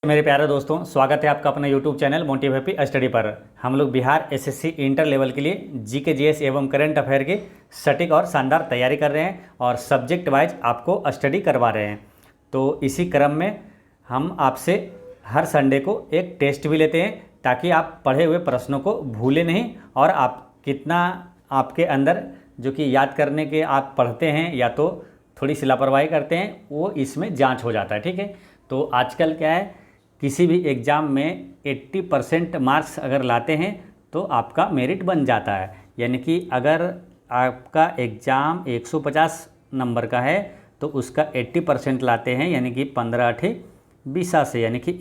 मेरे प्यारे दोस्तों, स्वागत है आपका अपना YouTube channel motive happy study पर। हम लोग बिहार एसएससी इंटर लेवल के लिए जीके जीएस एवं करंट अफेयर की सटीक और शानदार तैयारी कर रहे हैं और सब्जेक्ट वाइज आपको स्टडी करवा रहे हैं। तो इसी क्रम में हम आपसे हर संडे को एक टेस्ट भी लेते हैं ताकि आप पढ़े हुए प्रश्नों को भूलें नहीं और आप कितना आपके अंदर जो कि याद करने के आप पढ़ते हैं या तो थोड़ी सी लापरवाही करते हैं, वो इसमें जाँच हो जाता है। ठीक है, तो आजकल क्या है, किसी भी एग्ज़ाम में 80% मार्क्स अगर लाते हैं तो आपका मेरिट बन जाता है। यानी कि अगर आपका एग्ज़ाम 150 नंबर का है तो उसका 80% लाते हैं, यानी कि 15×8 = 20 यानी कि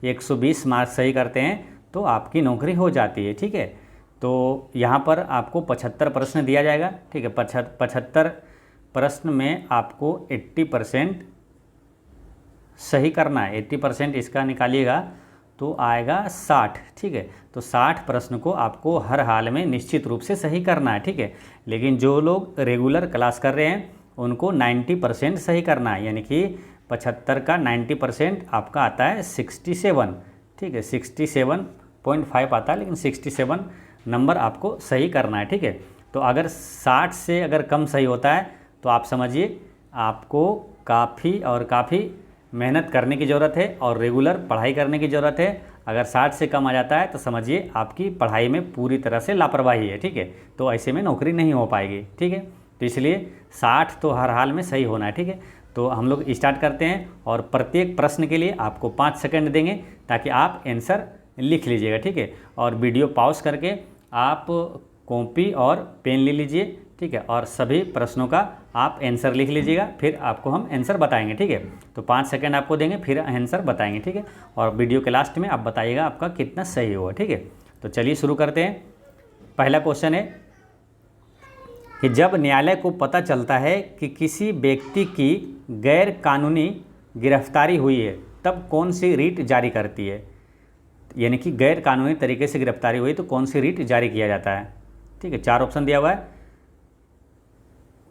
120 मार्क्स सही करते हैं तो आपकी नौकरी हो जाती है। ठीक है, तो यहाँ पर आपको 75 प्रश्न दिया जाएगा। ठीक है, 75 प्रश्न में आपको 80% सही करना है। 80% इसका निकालिएगा तो आएगा 60। ठीक है, तो 60 प्रश्न को आपको हर हाल में निश्चित रूप से सही करना है। ठीक है, लेकिन जो लोग रेगुलर क्लास कर रहे हैं उनको 90% सही करना है, यानी कि 75 का 90% आपका आता है 67। ठीक है, 67.5 आता है, लेकिन 67 नंबर आपको सही करना है। ठीक है, तो अगर 60 से अगर कम सही होता है तो आप समझिए आपको काफ़ी मेहनत करने की ज़रूरत है और रेगुलर पढ़ाई करने की ज़रूरत है। अगर 60 से कम आ जाता है तो समझिए आपकी पढ़ाई में पूरी तरह से लापरवाही है। ठीक है, तो ऐसे में नौकरी नहीं हो पाएगी। ठीक है, तो इसलिए 60 तो हर हाल में सही होना है। ठीक है, तो हम लोग स्टार्ट करते हैं और प्रत्येक प्रश्न के लिए आपको 5 सेकंड देंगे ताकि आप आंसर लिख लीजिएगा। ठीक है, और वीडियो पॉज करके आप कॉपी और पेन ले लीजिए। ठीक है, और सभी प्रश्नों का आप आंसर लिख लीजिएगा, फिर आपको हम आंसर बताएंगे। ठीक है, तो 5 सेकंड आपको देंगे, फिर आंसर बताएंगे। ठीक है, और वीडियो के लास्ट में आप बताइएगा आपका कितना सही हुआ। ठीक है, तो चलिए शुरू करते हैं। पहला क्वेश्चन है कि जब न्यायालय को पता चलता है कि किसी व्यक्ति की गैर कानूनी गिरफ्तारी हुई है तब कौन सी रीट जारी करती है। यानी कि गैर कानूनी तरीके से गिरफ्तारी हुई तो कौन सी रीट जारी किया जाता है। ठीक है, 4 ऑप्शन दिया हुआ है: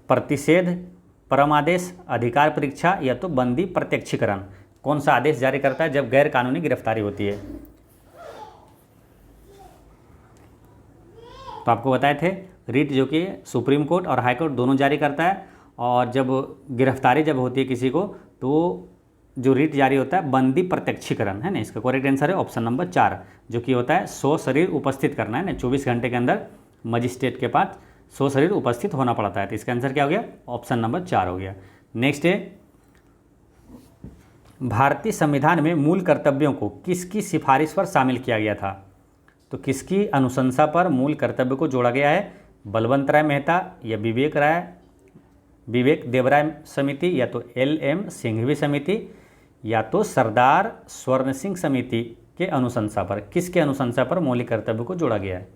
प्रतिषेध, परमादेश, अधिकार परीक्षा या तो बंदी प्रत्यक्षीकरण। कौन सा आदेश जारी करता है जब गैर कानूनी गिरफ्तारी होती है। तो आपको बताए थे रीट जो कि सुप्रीम कोर्ट और हाई कोर्ट दोनों जारी करता है, और जब गिरफ्तारी जब होती है किसी को तो जो रीट जारी होता है बंदी प्रत्यक्षीकरण है ना। इसका करेक्ट आंसर है ऑप्शन नंबर 4, जो कि होता है 100 शरीर उपस्थित करना है ना। 24 घंटे के अंदर मजिस्ट्रेट के पास 100 शरीर उपस्थित होना पड़ता है। तो इसका आंसर क्या हो गया? ऑप्शन नंबर 4 हो गया। नेक्स्ट है, भारतीय संविधान में मूल कर्तव्यों को किसकी सिफारिश पर शामिल किया गया था। तो किसकी अनुशंसा पर मूल कर्तव्य को जोड़ा गया है? बलवंत राय मेहता या विवेक देवराय समिति या तो LM सिंघवी समिति या तो सरदार स्वर्ण सिंह समिति के अनुशंसा पर। किसके अनुशंसा पर मौलिक कर्तव्य को जोड़ा गया है?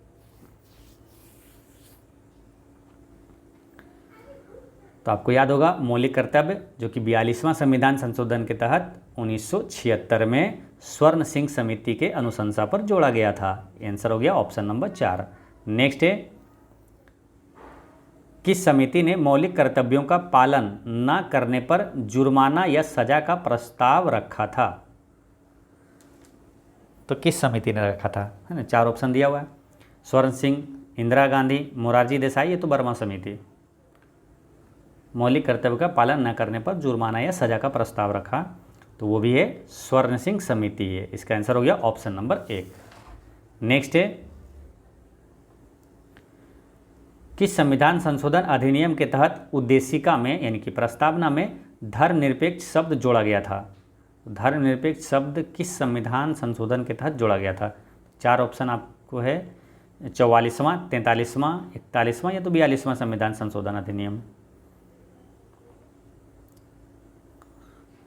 तो आपको याद होगा मौलिक कर्तव्य जो कि 42वां संविधान संशोधन के तहत 1976 में स्वर्ण सिंह समिति के अनुशंसा पर जोड़ा गया था। आंसर हो गया ऑप्शन नंबर 4। नेक्स्ट है, किस समिति ने मौलिक कर्तव्यों का पालन न करने पर जुर्माना या सजा का प्रस्ताव रखा था। तो किस समिति ने रखा था, है ना। 4 ऑप्शन दिया हुआ है: स्वर्ण सिंह, इंदिरा गांधी, मोरारजी देसाई या तो वर्मा समिति। मौलिक कर्तव्य का पालन न करने पर जुर्माना या सजा का प्रस्ताव रखा, तो वो भी है स्वर्ण सिंह समिति है। इसका आंसर हो गया ऑप्शन नंबर 1। नेक्स्ट है, किस संविधान संशोधन अधिनियम के तहत उद्देशिका में यानी कि प्रस्तावना में धर्मनिरपेक्ष शब्द जोड़ा गया था। धर्मनिरपेक्ष शब्द किस संविधान संशोधन के तहत जोड़ा गया था? 4 ऑप्शन आपको है: 44वां, 43वां, 41वां या तो 42वां संविधान संशोधन अधिनियम।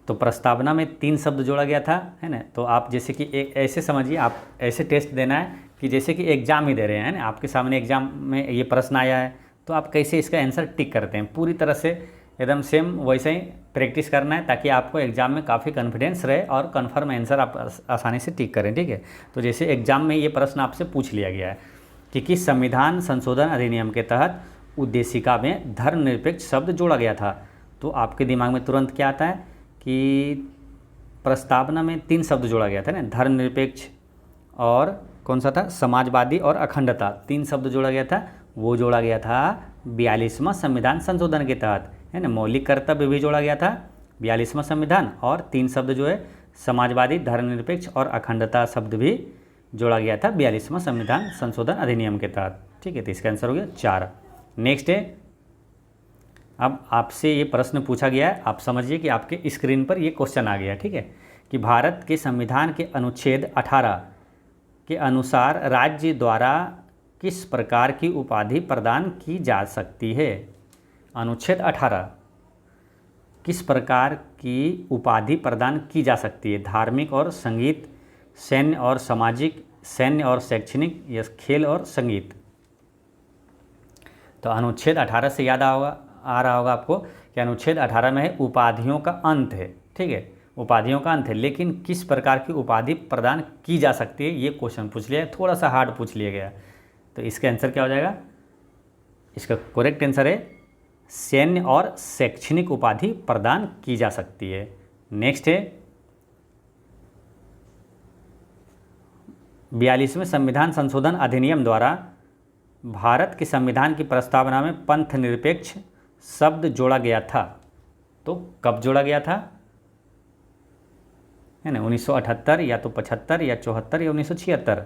तो प्रस्तावना में 3 शब्द जोड़ा गया था, है ना। तो आप जैसे कि एक ऐसे समझिए, आप ऐसे टेस्ट देना है कि जैसे कि एग्जाम ही दे रहे हैं ना। आपके सामने एग्जाम में ये प्रश्न आया है तो आप कैसे इसका आंसर टिक करते हैं, पूरी तरह से एकदम सेम वैसे ही प्रैक्टिस करना है ताकि आपको एग्जाम में काफ़ी कॉन्फिडेंस रहे और कन्फर्म आंसर आप आसानी से टिक करें। ठीक है, तो जैसे एग्जाम में ये प्रश्न आपसे पूछ लिया गया है कि किस संविधान संशोधन अधिनियम के तहत उद्देशिका में धर्मनिरपेक्ष शब्द जोड़ा गया था, तो आपके दिमाग में तुरंत क्या आता है कि प्रस्तावना में 3 शब्द जोड़ा गया था ना, धर्मनिरपेक्ष और कौन सा था, समाजवादी और अखंडता, 3 शब्द जोड़ा गया था। वो जोड़ा गया था 42वां संविधान संशोधन के तहत, है ना। मौलिक कर्तव्य भी जोड़ा गया था 42वां संविधान, और 3 शब्द जो है समाजवादी, धर्मनिरपेक्ष और अखंडता शब्द भी जोड़ा गया था 42वां संविधान संशोधन अधिनियम के तहत। ठीक है, तो इसका आंसर हो गया 4। नेक्स्ट है, अब आपसे ये प्रश्न पूछा गया है, आप समझिए कि आपके स्क्रीन पर ये क्वेश्चन आ गया। ठीक है, कि भारत के संविधान के अनुच्छेद 18 के अनुसार राज्य द्वारा किस प्रकार की उपाधि प्रदान की जा सकती है। अनुच्छेद 18 किस प्रकार की उपाधि प्रदान की जा सकती है। धार्मिक और संगीत, सैन्य और सामाजिक, सैन्य और शैक्षणिक, या खेल और संगीत। तो अनुच्छेद 18 से याद आ रहा होगा आपको कि अनुच्छेद 18 में है उपाधियों का अंत है। ठीक है, उपाधियों का अंत है, लेकिन किस प्रकार की उपाधि प्रदान की जा सकती है, ये क्वेश्चन पूछ लिया, थोड़ा सा हार्ड पूछ लिया गया। तो इसका आंसर क्या हो जाएगा, इसका करेक्ट आंसर है सैन्य और शैक्षणिक उपाधि प्रदान की जा सकती है। नेक्स्ट है 42वें संविधान संशोधन अधिनियम द्वारा भारत के संविधान की प्रस्तावना में पंथ निरपेक्ष शब्द जोड़ा गया था। तो कब जोड़ा गया था, है ना, 1978 या तो 75 या 74 या 1976।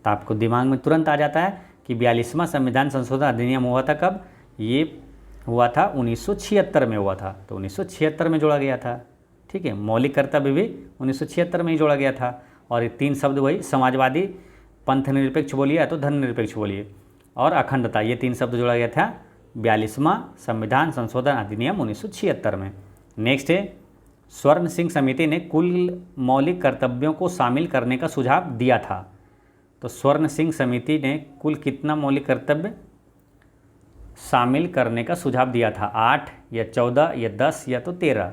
तो आपको दिमाग में तुरंत आ जाता है कि 42वां संविधान संशोधन अधिनियम हुआ था कब, ये हुआ था 1976 में हुआ था। तो 1976 में जोड़ा गया था। ठीक है, मौलिक कर्तव्य भी 1976 में ही जोड़ा गया था। और ये 3 शब्द वही समाजवादी, पंथ निरपेक्ष बोलिए या तो धर्मनिरपेक्ष बोलिए, और अखंडता, ये 3 शब्द जोड़ा गया था 42वां संविधान संशोधन अधिनियम 1976 में। नेक्स्ट है स्वर्ण सिंह समिति ने कुल मौलिक कर्तव्यों को शामिल करने का सुझाव दिया था। तो स्वर्ण सिंह समिति ने कुल कितना मौलिक कर्तव्य शामिल करने का सुझाव दिया था, 8 या 14 या 10 या तो 13।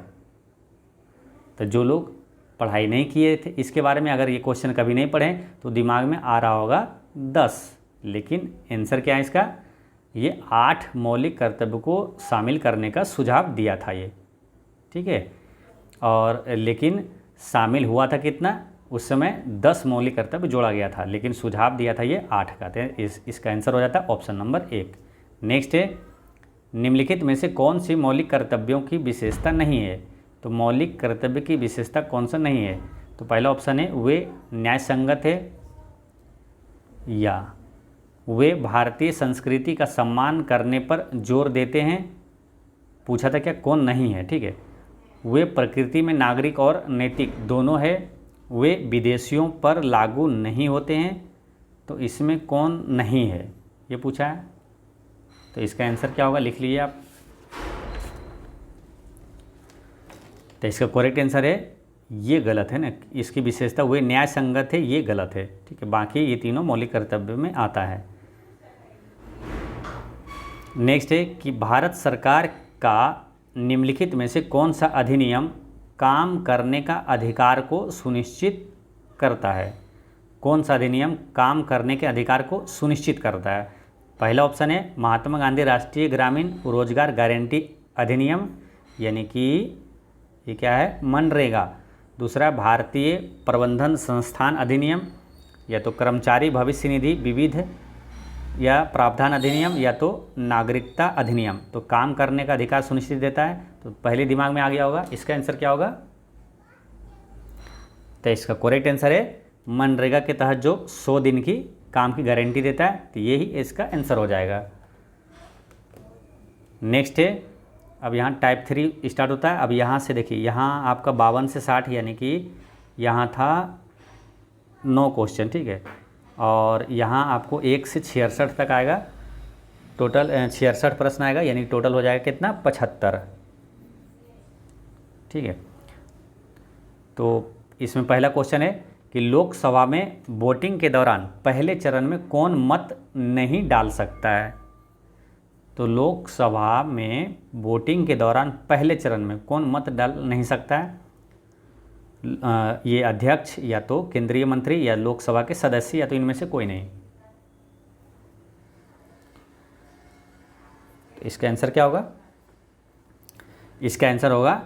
तो जो लोग पढ़ाई नहीं किए थे इसके बारे में, अगर ये क्वेश्चन कभी नहीं पढ़े तो दिमाग में आ रहा होगा 10, लेकिन आंसर क्या है इसका, ये 8 मौलिक कर्तव्य को शामिल करने का सुझाव दिया था ये। ठीक है, और लेकिन शामिल हुआ था कितना, उस समय 10 मौलिक कर्तव्य जोड़ा गया था, लेकिन सुझाव दिया था ये 8 का। इसका आंसर हो जाता है ऑप्शन नंबर 1। नेक्स्ट है निम्नलिखित में से कौन सी मौलिक कर्तव्यों की विशेषता नहीं है। तो मौलिक कर्तव्य की विशेषता कौन सा नहीं है, तो पहला ऑप्शन है वे न्याय संगत है, या वे भारतीय संस्कृति का सम्मान करने पर जोर देते हैं। पूछा था क्या, कौन नहीं है। ठीक है, वे प्रकृति में नागरिक और नैतिक दोनों है, वे विदेशियों पर लागू नहीं होते हैं। तो इसमें कौन नहीं है ये पूछा है। तो इसका आंसर क्या होगा, लिख लीजिए आप। तो इसका करेक्ट आंसर है, ये गलत है ना, इसकी विशेषता वे न्याय संगत है, ये गलत है। ठीक है, बाकी ये तीनों मौलिक कर्तव्य में आता है। नेक्स्ट है कि भारत सरकार का निम्नलिखित में से कौन सा अधिनियम काम करने का अधिकार को सुनिश्चित करता है। कौन सा अधिनियम काम करने के अधिकार को सुनिश्चित करता है। पहला ऑप्शन है महात्मा गांधी राष्ट्रीय ग्रामीण रोजगार गारंटी अधिनियम, यानी कि ये क्या है, मनरेगा। दूसरा भारतीय प्रबंधन संस्थान अधिनियम, या तो कर्मचारी भविष्य निधि विविध या प्रावधान अधिनियम, या तो नागरिकता अधिनियम। तो काम करने का अधिकार सुनिश्चित देता है, तो पहले दिमाग में आ गया होगा इसका आंसर क्या होगा। तो इसका करेक्ट आंसर है मनरेगा के तहत जो 100 दिन की काम की गारंटी देता है, तो यही इसका आंसर हो जाएगा। नेक्स्ट है, अब यहाँ टाइप 3 स्टार्ट होता है। अब यहाँ से देखिए, यहाँ आपका 52 से 60, यानी कि यहाँ था 9 क्वेश्चन। ठीक है, और यहाँ आपको 1 से 66 तक आएगा, टोटल 66 प्रश्न आएगा, यानी टोटल हो जाएगा कितना, 75। ठीक है, तो इसमें पहला क्वेश्चन है कि लोकसभा में वोटिंग के दौरान पहले चरण में कौन मत नहीं डाल सकता है। तो लोकसभा में वोटिंग के दौरान पहले चरण में कौन मत डाल नहीं सकता है। ये अध्यक्ष, या तो केंद्रीय मंत्री, या लोकसभा के सदस्य, या तो इनमें से कोई नहीं। तो इसका आंसर क्या होगा, इसका आंसर होगा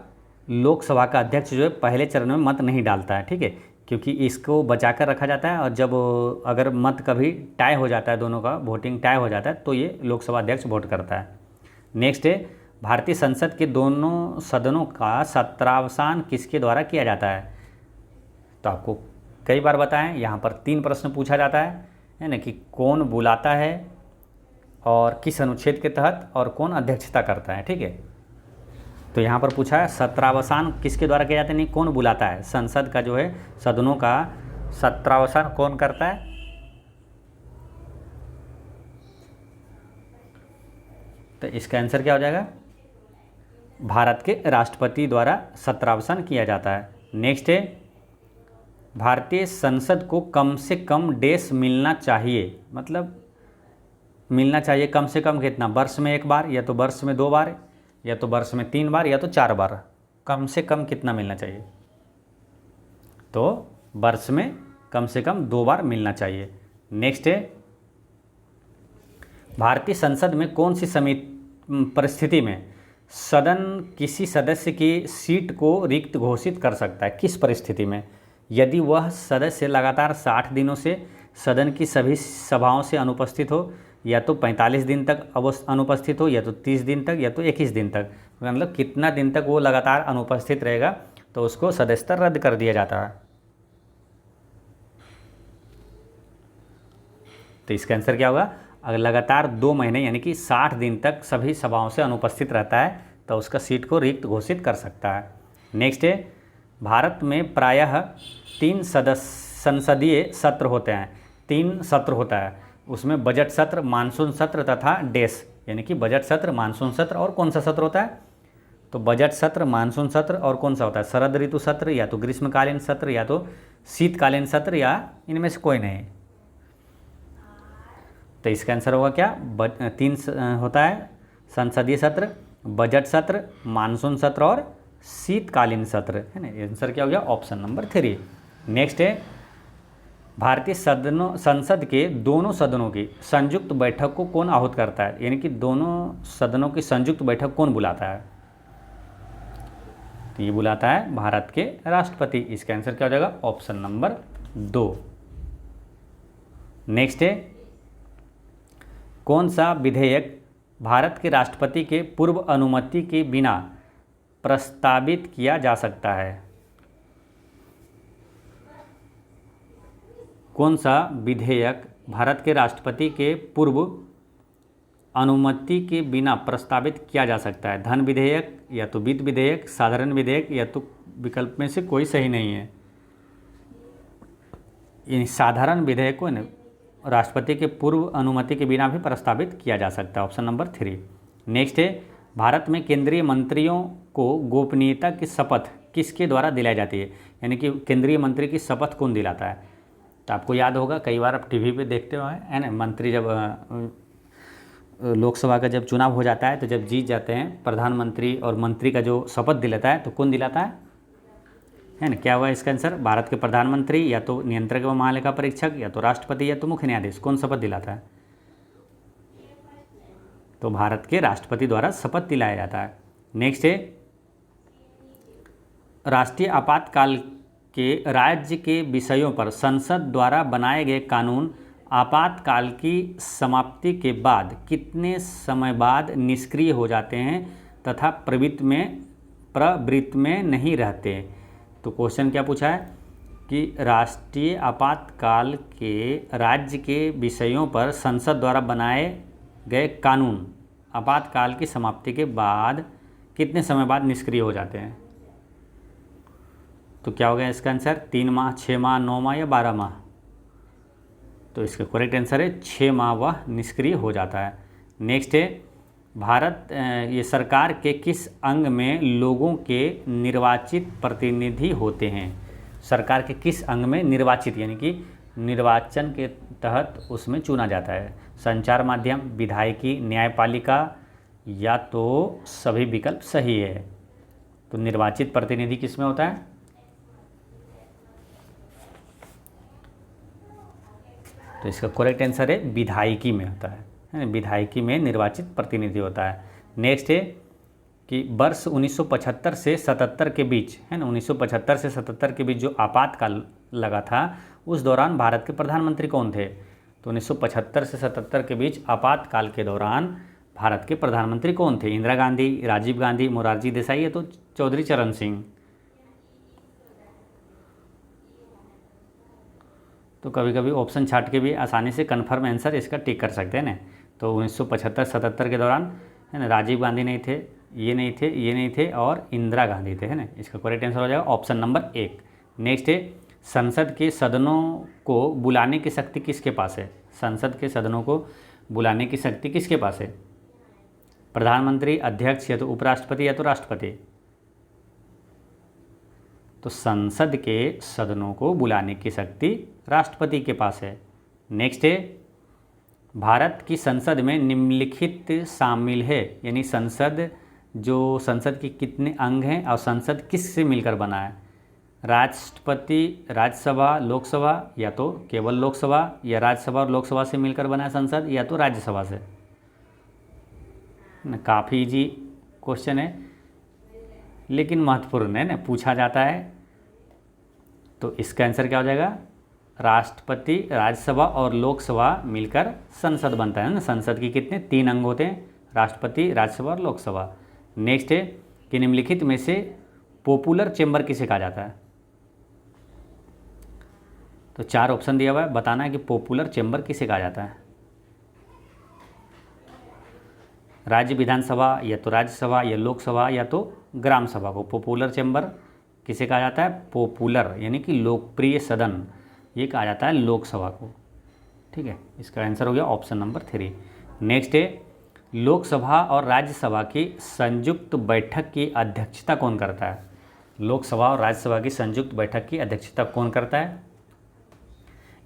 लोकसभा का अध्यक्ष जो है पहले चरण में मत नहीं डालता है, ठीक है, क्योंकि इसको बचा कर रखा जाता है और जब अगर मत कभी टाई हो जाता है, दोनों का वोटिंग टाई हो जाता है, तो ये लोकसभा अध्यक्ष वोट करता है। नेक्स्ट है, भारतीय संसद के दोनों सदनों का सत्रावसान किसके द्वारा किया जाता है? तो आपको कई बार बताएं, यहाँ पर 3 प्रश्न पूछा जाता है ना, कि कौन बुलाता है और किस अनुच्छेद के तहत और कौन अध्यक्षता करता है, ठीक है। तो यहाँ पर पूछा है सत्रावसान किसके द्वारा किया जाता है, नहीं कौन बुलाता है, संसद का जो है सदनों का सत्रावसान कौन करता है? तो इसका आंसर क्या हो जाएगा? भारत के राष्ट्रपति द्वारा सत्रावसान किया जाता है। नेक्स्ट है, भारतीय संसद को कम से कम डेज मिलना चाहिए, मतलब मिलना चाहिए कम से कम कितना, वर्ष में 1 बार, या तो वर्ष में 2 बार, या तो वर्ष में 3 बार, या तो 4 बार, कम से कम कितना मिलना चाहिए? तो वर्ष में कम से कम 2 बार मिलना चाहिए। नेक्स्ट है, भारतीय संसद में कौन सी परिस्थिति में सदन किसी सदस्य की सीट को रिक्त घोषित कर सकता है? किस परिस्थिति में? यदि वह सदस्य लगातार 60 दिनों से सदन की सभी सभाओं से अनुपस्थित हो, या तो 45 दिन तक अनुपस्थित हो, या तो 30 दिन तक, या तो 21 दिन तक, मतलब कितना दिन तक वो लगातार अनुपस्थित रहेगा, तो उसको सदस्यता रद्द कर दिया जाता है। तो इसका आंसर क्या होगा? अगर लगातार 2 महीने यानी कि 60 दिन तक सभी सभाओं से अनुपस्थित रहता है, तो उसका सीट को रिक्त घोषित कर सकता है। नेक्स्ट है, भारत में प्रायः 3 संसदीय सत्र होते हैं, 3 सत्र होता है, उसमें बजट सत्र, मानसून सत्र तथा डेस, यानी कि बजट सत्र, मानसून सत्र और कौन सा सत्र होता है? तो बजट सत्र, मानसून सत्र और कौन सा होता है? शरद ऋतु सत्र, या तो ग्रीष्मकालीन सत्र, या तो शीतकालीन सत्र, या इनमें से कोई नहीं। तो इसका आंसर होगा क्या? 3 होता है संसदीय सत्र, बजट सत्र, मानसून सत्र और शीतकालीन सत्र, है ना। आंसर क्या हो गया? Option number 3। नेक्स्ट है, भारतीय संसद के दोनों सदनों की संयुक्त बैठक को कौन आहूत करता है? यानी कि दोनों सदनों की संयुक्त बैठक कौन बुलाता है? तो ये बुलाता है भारत के राष्ट्रपति। इसका आंसर क्या हो जाएगा? Option number 2। नेक्स्ट है, कौन सा विधेयक भारत के राष्ट्रपति के पूर्व अनुमति के बिना प्रस्तावित किया जा सकता है? कौन सा विधेयक भारत के राष्ट्रपति के पूर्व अनुमति के बिना प्रस्तावित किया जा सकता है? धन विधेयक, या तो वित्त विधेयक, साधारण विधेयक, या तो विकल्प में से कोई सही नहीं है। इन साधारण विधेयक को राष्ट्रपति के पूर्व अनुमति के बिना भी प्रस्तावित किया जा सकता है। Option number 3। नेक्स्ट है, भारत में केंद्रीय मंत्रियों को गोपनीयता की शपथ किसके द्वारा दिलाई जाती है? यानी कि केंद्रीय मंत्री की शपथ कौन दिलाता है? तो आपको याद होगा, कई बार आप टीवी पे देखते हो, है ना, मंत्री जब लोकसभा का जब चुनाव हो जाता है, तो जब जीत जाते हैं, प्रधानमंत्री और मंत्री का जो शपथ दिलाता है, तो कौन दिलाता है ना? क्या हुआ इसका आंसर? भारत के प्रधानमंत्री, या तो नियंत्रक व महालेखा परीक्षक, या तो राष्ट्रपति, या तो मुख्य न्यायाधीश, कौन शपथ दिलाता है? तो भारत के राष्ट्रपति द्वारा शपथ दिलाया जाता है। नेक्स्ट है, राष्ट्रीय आपातकाल के राज्य के विषयों पर संसद द्वारा बनाए गए कानून आपातकाल की समाप्ति के बाद कितने समय बाद निष्क्रिय हो जाते हैं तथा प्रवृत्ति में नहीं रहते? तो क्वेश्चन क्या पूछा है कि राष्ट्रीय आपातकाल के राज्य के विषयों पर संसद द्वारा बनाए गए कानून आपातकाल की समाप्ति के बाद कितने समय बाद निष्क्रिय हो जाते हैं? तो क्या हो गया इसका आंसर? 3 माह, 6 माह, 9 माह या 12 माह? तो इसका करेक्ट आंसर है 6 माह वह निष्क्रिय हो जाता है। नेक्स्ट है, भारत ये सरकार के किस अंग में लोगों के निर्वाचित प्रतिनिधि होते हैं? सरकार के किस अंग में निर्वाचित, यानी कि निर्वाचन के तहत उसमें चुना जाता है? संचार माध्यम, विधायिकी, न्यायपालिका, या तो सभी विकल्प सही है। तो निर्वाचित प्रतिनिधि किस में होता है? तो इसका करेक्ट आंसर है विधायिकी में होता है, विधायिकी में निर्वाचित प्रतिनिधि होता है। नेक्स्ट है, कि वर्ष 1975 से 77 के बीच, है ना, 1975 से 77 के बीच जो आपातकाल लगा था उस दौरान भारत के प्रधानमंत्री कौन थे? तो 1975 से 77 के बीच आपातकाल के दौरान भारत के प्रधानमंत्री कौन थे? इंदिरा गांधी, राजीव गांधी, मोरारजी देसाई या तो चौधरी चरण सिंह। तो कभी कभी ऑप्शन छाट के भी आसानी से कन्फर्म आंसर इसका टिक कर सकते हैं ना। तो 1975-77 के दौरान, है ना, राजीव गांधी नहीं थे, ये नहीं थे, ये नहीं थे और इंदिरा गांधी थे, है ना। इसका करेक्ट आंसर हो जाएगा ऑप्शन नंबर 1। नेक्स्ट है, संसद के सदनों को बुलाने की शक्ति किसके पास है? संसद के सदनों को बुलाने की शक्ति किसके पास है? प्रधानमंत्री, अध्यक्ष या तो उपराष्ट्रपति या तो राष्ट्रपति। तो संसद के सदनों को बुलाने की शक्ति राष्ट्रपति के पास है। नेक्स्ट है, भारत की संसद में निम्नलिखित शामिल है, यानी संसद संसद के कितने अंग हैं और संसद किससे मिलकर बना है? राष्ट्रपति, राज्यसभा, लोकसभा या तो केवल लोकसभा, या राज्यसभा और लोकसभा से मिलकर बना है संसद, या तो राज्यसभा से। काफ़ी इजी क्वेश्चन है लेकिन महत्वपूर्ण है ना, पूछा जाता है। तो इसका आंसर क्या हो जाएगा? राष्ट्रपति, राज्यसभा और लोकसभा मिलकर संसद बनता है ना। संसद के कितने 3 अंग होते हैं? राष्ट्रपति, राज्यसभा और लोकसभा। नेक्स्ट है कि निम्नलिखित में से पॉपुलर चेंबर किसे कहा जाता है? तो 4 ऑप्शन दिया हुआ है, बताना है कि पॉपुलर चेंबर किसे कहा जाता है। राज्य विधानसभा या तो राज्यसभा या लोकसभा या तो ग्राम सभा को पॉपुलर चेंबर किसे कहा जाता है? पॉपुलर यानी कि लोकप्रिय सदन, ये कहा जाता है लोकसभा को। ठीक है, इसका आंसर हो गया ऑप्शन नंबर 3। नेक्स्ट है, लोकसभा और राज्यसभा की संयुक्त बैठक की अध्यक्षता कौन करता है? लोकसभा और राज्यसभा की संयुक्त बैठक की अध्यक्षता कौन करता है?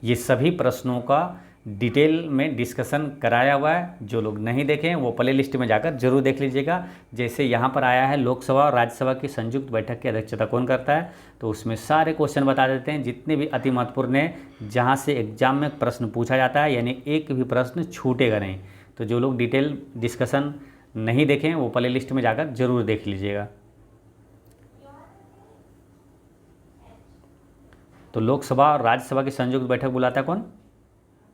ये सभी प्रश्नों का डिटेल में डिस्कशन कराया हुआ है। जो लोग नहीं देखें वो प्ले लिस्ट में जाकर जरूर देख लीजिएगा। जैसे यहाँ पर आया है लोकसभा और राज्यसभा की संयुक्त बैठक की अध्यक्षता कौन करता है, तो उसमें सारे क्वेश्चन बता देते हैं जितने भी अति महत्वपूर्ण हैं, जहाँ से एग्जाम में प्रश्न पूछा जाता है, यानी एक भी प्रश्न छूटेगा नहीं। तो जो लोग डिटेल डिस्कशन नहीं देखें वो प्ले लिस्ट में जाकर जरूर देख लीजिएगा। तो लोकसभा और राज्यसभा की संयुक्त बैठक बुलाता है कौन?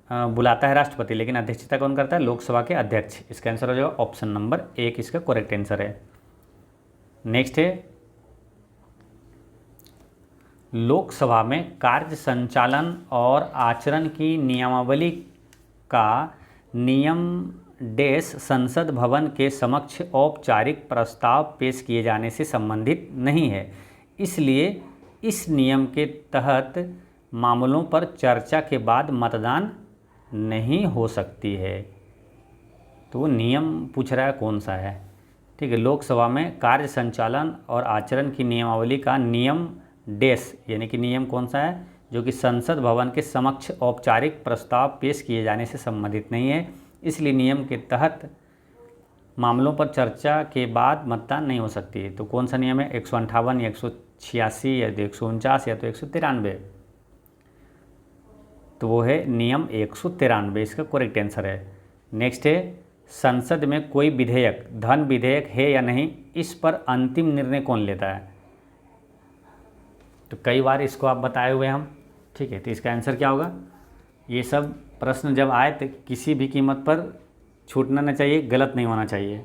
बुलाता है राष्ट्रपति, लेकिन अध्यक्षता कौन करता है? लोकसभा के अध्यक्ष। इसका आंसर हो जाएगा ऑप्शन नंबर 1, इसका करेक्ट आंसर है। नेक्स्ट है, लोकसभा में कार्य संचालन और आचरण की नियमावली का नियम संसद भवन के समक्ष औपचारिक प्रस्ताव पेश किए जाने से संबंधित नहीं है, इसलिए इस नियम के तहत मामलों पर चर्चा के बाद मतदान नहीं हो सकती है। तो वो नियम पूछ रहा है कौन सा है? ठीक है, लोकसभा में कार्य संचालन और आचरण की नियमावली का नियम यानी कि नियम कौन सा है? जो कि संसद भवन के समक्ष औपचारिक प्रस्ताव पेश किए जाने से संबंधित नहीं है, इसलिए नियम के तहत मामलों पर चर्चा के बाद मतदान नहीं हो सकती है। तो कौन सा नियम है? 158 या 186 या तो 149 या तो 193। तो वो है नियम 193, इसका करेक्ट आंसर है। नेक्स्ट है, संसद में कोई विधेयक धन विधेयक है या नहीं, इस पर अंतिम निर्णय कौन लेता है? तो कई बार इसको आप बताए हुए हम। ठीक है, तो इसका आंसर क्या होगा? ये सब प्रश्न जब आए तो किसी भी कीमत पर छूटना नहीं चाहिए, गलत नहीं होना चाहिए।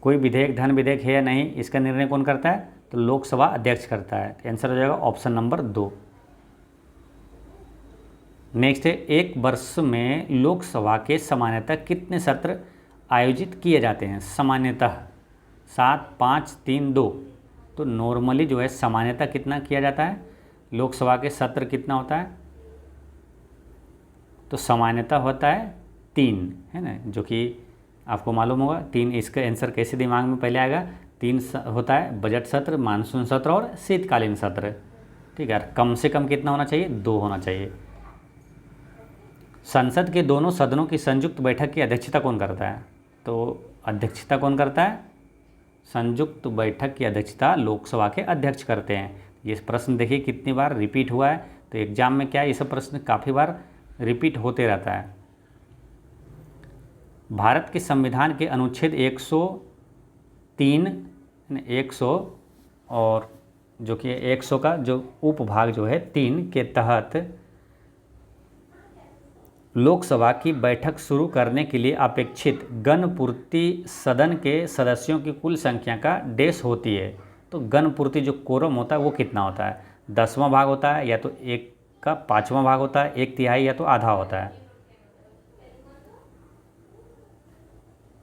कोई विधेयक धन विधेयक है या नहीं, इसका निर्णय कौन करता है? तो लोकसभा अध्यक्ष करता है। तो आंसर हो जाएगा ऑप्शन नंबर 2। नेक्स्ट है, एक वर्ष में लोकसभा के सामान्यतः कितने सत्र आयोजित किए जाते हैं? सामान्यतः 7, 5, 3, 2। तो नॉर्मली जो है सामान्यतः कितना किया जाता है? लोकसभा के सत्र कितना होता है? तो सामान्यतः होता है 3, है ना, जो कि आपको मालूम होगा। 3, इसका आंसर कैसे दिमाग में पहले आएगा? 3 होता है बजट सत्र, मानसून सत्र और शीतकालीन सत्र। ठीक है, कम से कम कितना होना चाहिए? 2 होना चाहिए। संसद के दोनों सदनों की संयुक्त बैठक की अध्यक्षता कौन करता है? तो अध्यक्षता कौन करता है? संयुक्त बैठक की अध्यक्षता लोकसभा के अध्यक्ष करते हैं। ये प्रश्न देखिए कितनी बार रिपीट हुआ है। तो एग्जाम में क्या है, ये सब प्रश्न काफ़ी बार रिपीट होते रहता है। भारत के संविधान के अनुच्छेद 3 100 और जो कि 100 का जो उपभाग जो है 3 के तहत लोकसभा की बैठक शुरू करने के लिए अपेक्षित गणपूर्ति सदन के सदस्यों की कुल संख्या का डेश होती है। तो गणपूर्ति जो कोरम होता है वो कितना होता है? 10वां भाग होता है, या तो 1 का 5वां भाग होता है, 1/3 या तो आधा होता है।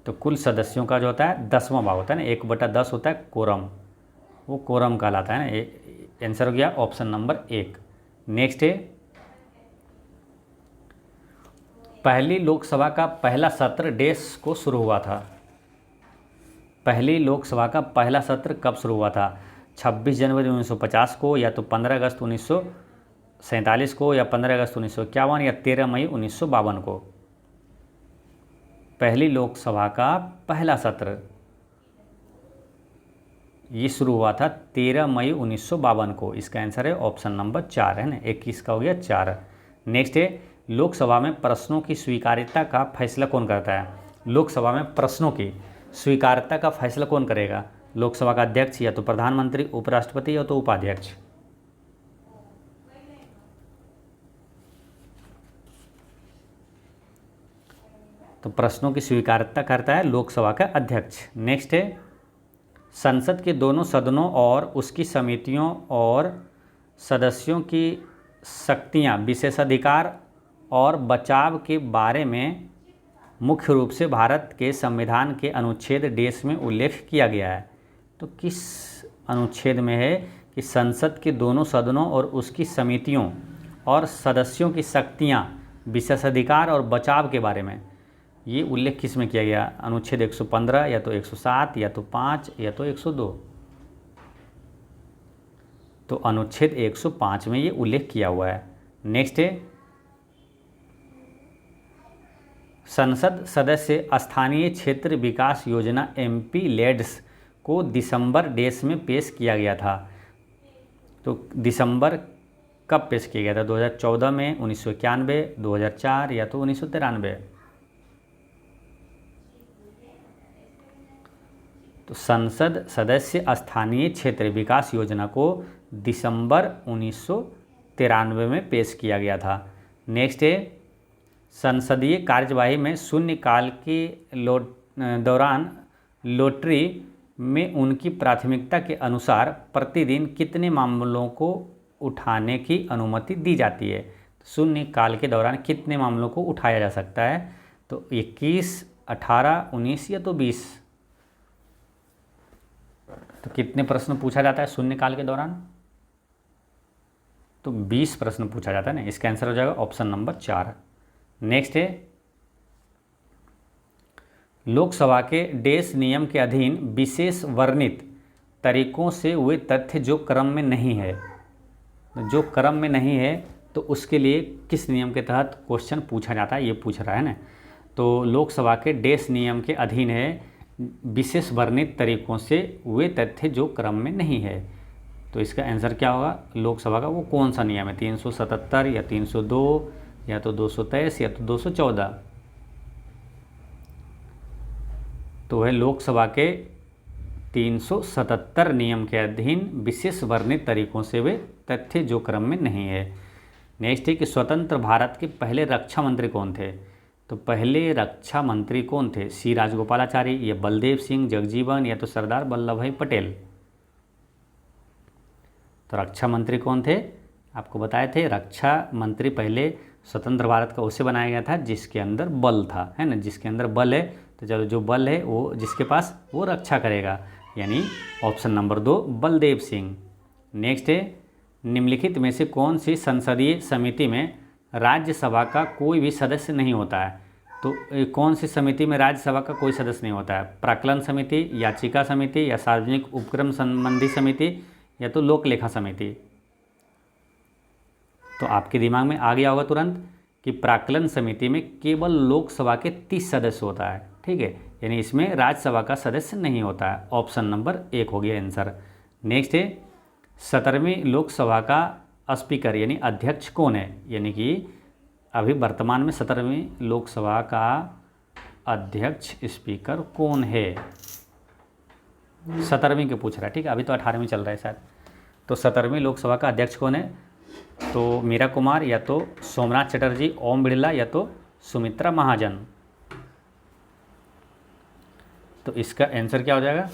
तो कुल सदस्यों का जो होता है 10वां भाग होता है ना, 1/10 होता है कोरम, वो कोरम कहलाता है ना। आंसर हो गया ऑप्शन नंबर 1। नेक्स्ट है, पहली लोकसभा का पहला सत्र डेश को शुरू हुआ था। पहली लोकसभा का पहला सत्र कब शुरू हुआ था? 26 जनवरी 1950 को, या तो 15 अगस्त 1947 को, या 15 अगस्त 1951, या 13 मई 1952 को। पहली लोकसभा का पहला सत्र ये शुरू हुआ था 13 मई 1952 को। इसका आंसर है ऑप्शन नंबर 4 है ना, 21 का हो गया 4। नेक्स्ट है, लोकसभा में प्रश्नों की स्वीकार्यता का फैसला कौन करता है? लोकसभा में प्रश्नों की स्वीकार्यता का फैसला कौन करेगा? लोकसभा का अध्यक्ष, या तो प्रधानमंत्री, उपराष्ट्रपति, या तो उपाध्यक्ष। तो प्रश्नों की स्वीकार्यता करता है लोकसभा का अध्यक्ष। नेक्स्ट है, संसद के दोनों सदनों और उसकी समितियों और सदस्यों की शक्तियां, विशेषाधिकार और बचाव के बारे में मुख्य रूप से भारत के संविधान के अनुच्छेद 1 में उल्लेख किया गया है। तो किस अनुच्छेद में है कि संसद के दोनों सदनों और उसकी समितियों और सदस्यों की शक्तियां, विशेषाधिकार और बचाव के बारे में ये उल्लेख किस में किया गया? अनुच्छेद 115, या तो 107, या तो 5, या तो 102। तो अनुच्छेद 105 में ये उल्लेख किया हुआ है। नेक्स्ट है, संसद सदस्य स्थानीय क्षेत्र विकास योजना MP लेड्स को दिसंबर डेस में पेश किया गया था। तो दिसंबर कब पेश किया गया था? 2014 में, 1991, 2004, या तो 1993। तो संसद सदस्य स्थानीय क्षेत्र विकास योजना को दिसंबर 1993 में पेश किया गया था। नेक्स्ट है, संसदीय कार्यवाही में शून्यकाल के दौरान लोटरी में उनकी प्राथमिकता के अनुसार प्रतिदिन कितने मामलों को उठाने की अनुमति दी जाती है? शून्यकाल के दौरान कितने मामलों को उठाया जा सकता है? तो 21, 18, 19, या तो 20। तो कितने प्रश्न पूछा जाता है शून्यकाल के दौरान? तो 20 प्रश्न पूछा जाता है ना। इसका आंसर हो जाएगा ऑप्शन नंबर 4। नेक्स्ट है, लोकसभा के डेश नियम के अधीन विशेष वर्णित तरीकों से वे तथ्य जो क्रम में नहीं है, जो क्रम में नहीं है तो उसके लिए किस नियम के तहत क्वेश्चन पूछा जाता है, ये पूछ रहा है ना। तो लोकसभा के डेश नियम के अधीन है विशेष वर्णित तरीकों से वे तथ्य जो क्रम में नहीं है। तो इसका आंसर क्या होगा? लोकसभा का वो कौन सा नियम है? 377, या 302, या तो 223, या तो 214। तो है लोकसभा के 377 नियम के अधीन विशेष वर्णित तरीकों से वे तथ्य जो क्रम में नहीं है। नेक्स्ट है कि स्वतंत्र भारत के पहले रक्षा मंत्री कौन थे? तो पहले रक्षा मंत्री कौन थे? सी राजगोपालाचारी, या बलदेव सिंह, जगजीवन, या तो सरदार वल्लभ भाई पटेल। तो रक्षा मंत्री कौन थे? आपको बताए थे रक्षा मंत्री पहले स्वतंत्र भारत का उसे बनाया गया था जिसके अंदर बल था, है ना। जिसके अंदर बल है तो चलो जो बल है वो जिसके पास वो रक्षा करेगा, यानी option number 2 Baldev Singh. Next है, निम्नलिखित में से कौन सी संसदीय समिति में राज्यसभा का कोई भी सदस्य नहीं होता है? तो कौन सी समिति में राज्यसभा का कोई सदस्य नहीं होता है? प्राक्कलन समिति, याचिका समिति, या सार्वजनिक उपक्रम संबंधी समिति, या तो लोक लेखा समिति। तो आपके दिमाग में आ गया होगा तुरंत कि प्राक्कलन समिति में केवल लोकसभा के 30 सदस्य होता है, ठीक है, यानी इसमें राज्यसभा का सदस्य नहीं होता है। ऑप्शन नंबर 1 हो गया आंसर। नेक्स्ट है, 17वीं लोकसभा का स्पीकर यानी अध्यक्ष कौन है? यानी कि अभी वर्तमान में 17वीं लोकसभा का अध्यक्ष स्पीकर कौन है? 17वीं के पूछ रहा है, ठीक है, अभी तो 18वीं चल रहा है शायद। तो 17वीं लोकसभा का अध्यक्ष कौन है? तो मीरा कुमार, या तो सोमनाथ चटर्जी, ओम बिरला, या तो सुमित्रा महाजन। तो इसका आंसर क्या हो जाएगा?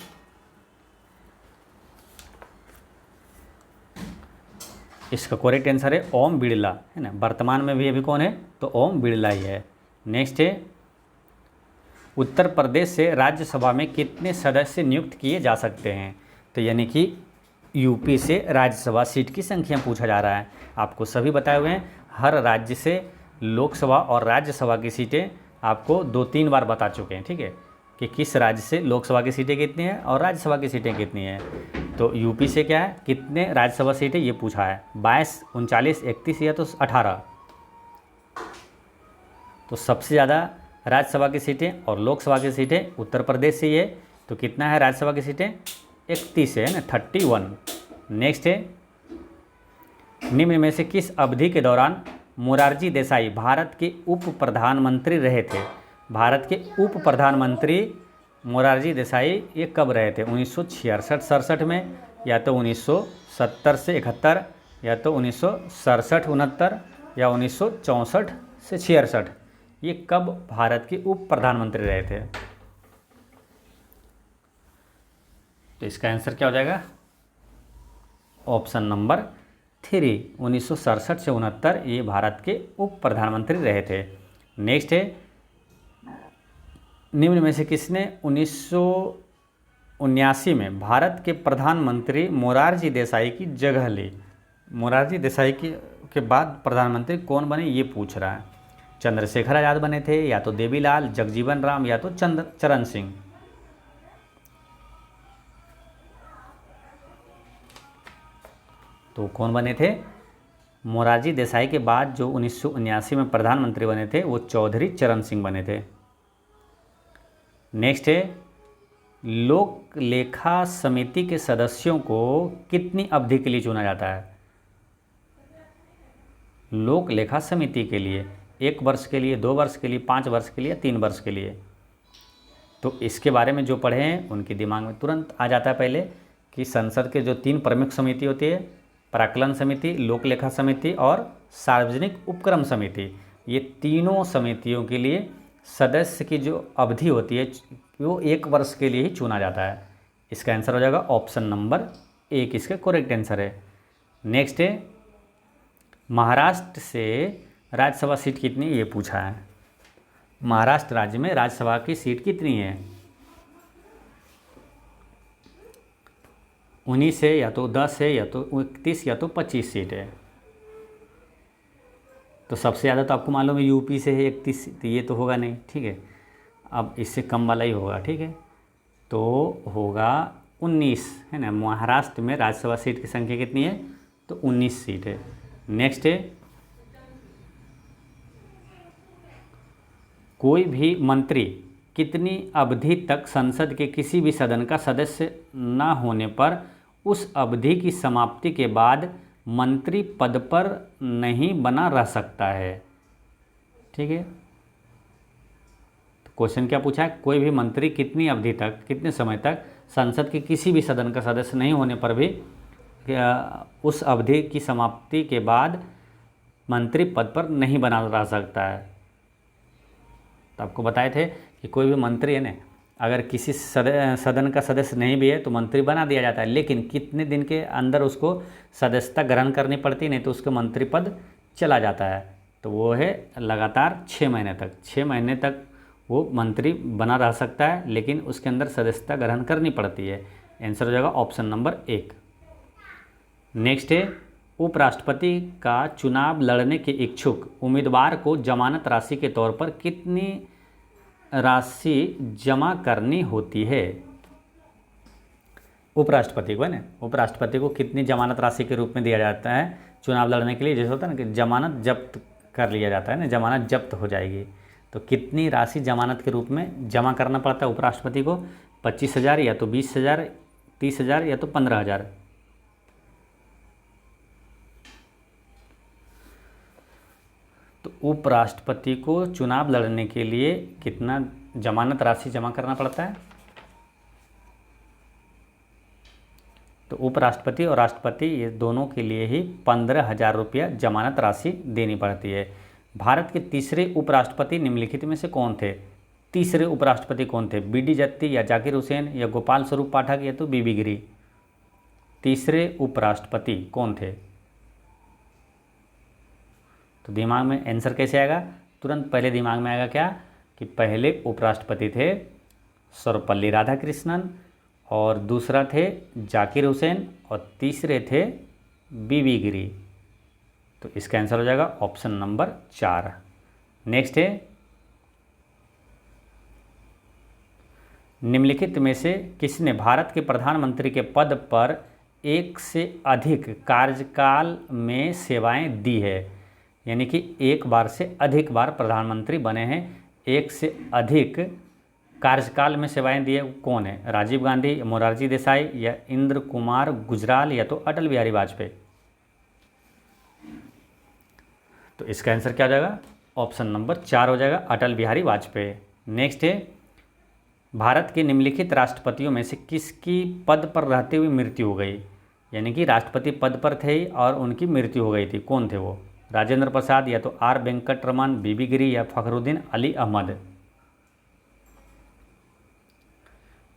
इसका करेक्ट आंसर है ओम बिरला, है ना। वर्तमान में भी अभी कौन है? तो ओम बिरला ही है। नेक्स्ट है, उत्तर प्रदेश से राज्यसभा में कितने सदस्य नियुक्त किए जा सकते हैं? तो यानी कि यूपी से राज्यसभा सीट की संख्या पूछा जा रहा है। आपको सभी बताए हुए हैं, हर राज्य से लोकसभा और राज्यसभा की सीटें आपको 2-3 बार बता चुके हैं, ठीक है, कि किस राज्य से लोकसभा की सीटें कितनी हैं और राज्यसभा की सीटें कितनी हैं। तो यूपी से क्या है, कितने राज्यसभा सीटें ये पूछा है, 22, 39, 31 या तो 18। तो सबसे ज़्यादा राज्यसभा की सीटें और लोकसभा की सीटें उत्तर प्रदेश से ही है। तो कितना है राज्यसभा की सीटें? 31 है ना, 31। नेक्स्ट है, निम्न में से किस अवधि के दौरान मोरारजी देसाई भारत के उप प्रधानमंत्री रहे थे? भारत के उप प्रधानमंत्री मोरारजी देसाई ये कब रहे थे? 1966-67 में, या तो 1970 से 71, या तो 1967-69, या 1964 से 66। ये कब भारत के उप प्रधानमंत्री रहे थे? तो इसका आंसर क्या हो जाएगा? ऑप्शन नंबर 3, 1967 से 69 ये भारत के उप प्रधानमंत्री रहे थे। नेक्स्ट है, निम्न में से किसने 1979 में भारत के प्रधानमंत्री मोरारजी देसाई की जगह ली? मोरारजी देसाई के बाद प्रधानमंत्री कौन बने ये पूछ रहा है। चंद्रशेखर आज़ाद बने थे, या तो देवीलाल, जगजीवन राम, या तो चरण सिंह। तो कौन बने थे? मोरारजी देसाई के बाद जो 1979 में प्रधानमंत्री बने थे वो चौधरी चरण सिंह बने थे। नेक्स्ट है, लोक लेखा समिति के सदस्यों को कितनी अवधि के लिए चुना जाता है? लोक लेखा समिति के लिए 1 वर्ष के लिए, 2 वर्ष के लिए, 5 वर्ष के लिए, 3 वर्ष के लिए। तो इसके बारे में जो पढ़े हैं उनके दिमाग में तुरंत आ जाता है पहले कि संसद के जो 3 प्रमुख समिति होती है, प्राक्कलन समिति, लोक लेखा समिति और सार्वजनिक उपक्रम समिति, ये तीनों समितियों के लिए सदस्य की जो अवधि होती है वो 1 वर्ष के लिए ही चुना जाता है। इसका आंसर हो जाएगा ऑप्शन नंबर 1, इसका करेक्ट आंसर है। नेक्स्ट है, महाराष्ट्र से राज्यसभा सीट कितनी ये पूछा है। महाराष्ट्र राज्य में राज्यसभा की सीट कितनी है? 19 है, या तो 10 है, या तो 31, या तो 25 सीट है। तो सबसे ज़्यादा तो आपको मालूम है यूपी से है 31, तो ये तो होगा नहीं, ठीक है। अब इससे कम वाला ही होगा, ठीक है। तो होगा 19, है ना। महाराष्ट्र में राज्यसभा सीट की संख्या कितनी है? तो 19 सीट है। नेक्स्ट है, कोई भी मंत्री कितनी अवधि तक संसद के किसी भी सदन का सदस्य न होने पर उस अवधि की समाप्ति के बाद मंत्री पद पर नहीं बना रह सकता है? ठीक है, तो क्वेश्चन क्या पूछा है? कोई भी मंत्री कितनी अवधि तक, कितने समय तक संसद के किसी भी सदन का सदस्य नहीं होने पर भी उस अवधि की समाप्ति के बाद मंत्री पद पर नहीं बना रह सकता है? तो आपको बताए थे कि कोई भी मंत्री है ना, अगर किसी सदन का सदस्य नहीं भी है तो मंत्री बना दिया जाता है, लेकिन कितने दिन के अंदर उसको सदस्यता ग्रहण करनी पड़ती, नहीं तो उसका मंत्री पद चला जाता है। तो वो है लगातार 6 महीने तक। 6 महीने तक वो मंत्री बना रह सकता है, लेकिन उसके अंदर सदस्यता ग्रहण करनी पड़ती है। आंसर हो जाएगा ऑप्शन नंबर 1। नेक्स्ट है, उपराष्ट्रपति का चुनाव लड़ने के इच्छुक उम्मीदवार को जमानत राशि के तौर पर कितनी राशि जमा करनी होती है? उपराष्ट्रपति को, है ना, उपराष्ट्रपति को कितनी जमानत राशि के रूप में दिया जाता है चुनाव लड़ने के लिए? जैसे होता है ना कि जमानत जब्त कर लिया जाता है ना, जमानत जब्त हो जाएगी, तो कितनी राशि जमानत के रूप में जमा करना पड़ता है उपराष्ट्रपति को? 25,000, या तो 20,000, 30,000, या तो 15,000। तो उपराष्ट्रपति को चुनाव लड़ने के लिए कितना जमानत राशि जमा करना पड़ता है? तो उपराष्ट्रपति और राष्ट्रपति ये दोनों के लिए ही 15,000 रुपया जमानत राशि देनी पड़ती है। भारत के तीसरे उपराष्ट्रपति निम्नलिखित में से कौन थे? तीसरे उपराष्ट्रपति कौन थे? बी डी जत्ती या जाकिर हुसैन या गोपाल स्वरूप पाठक या तो बीबी गिरी? तीसरे उपराष्ट्रपति कौन थे? तो दिमाग में आंसर कैसे आएगा? तुरंत पहले दिमाग में आएगा क्या कि पहले उपराष्ट्रपति थे सर्वपल्ली राधाकृष्णन, और दूसरा थे जाकिर हुसैन, और तीसरे थे बीबी गिरी। तो इसका आंसर हो जाएगा ऑप्शन नंबर 4। नेक्स्ट है, निम्नलिखित में से किसने भारत के प्रधानमंत्री के पद पर एक से अधिक कार्यकाल में सेवाएं दी है? यानी कि एक बार से अधिक बार प्रधानमंत्री बने हैं, एक से अधिक कार्यकाल में सेवाएं दी है, कौन है? राजीव गांधी, मोरारजी देसाई या इंद्र कुमार गुजराल या तो अटल बिहारी वाजपेयी? तो इसका आंसर क्या हो जाएगा? ऑप्शन नंबर 4 हो जाएगा, अटल बिहारी वाजपेयी। नेक्स्ट है, भारत के निम्नलिखित राष्ट्रपतियों में से किसकी पद पर रहते हुए मृत्यु हो गई? यानी कि राष्ट्रपति पद पर थे और उनकी मृत्यु हो गई थी, कौन थे वो? राजेंद्र प्रसाद या तो आर वेंकटरमन, बीबी गिरी या फखरुद्दीन अली अहमद?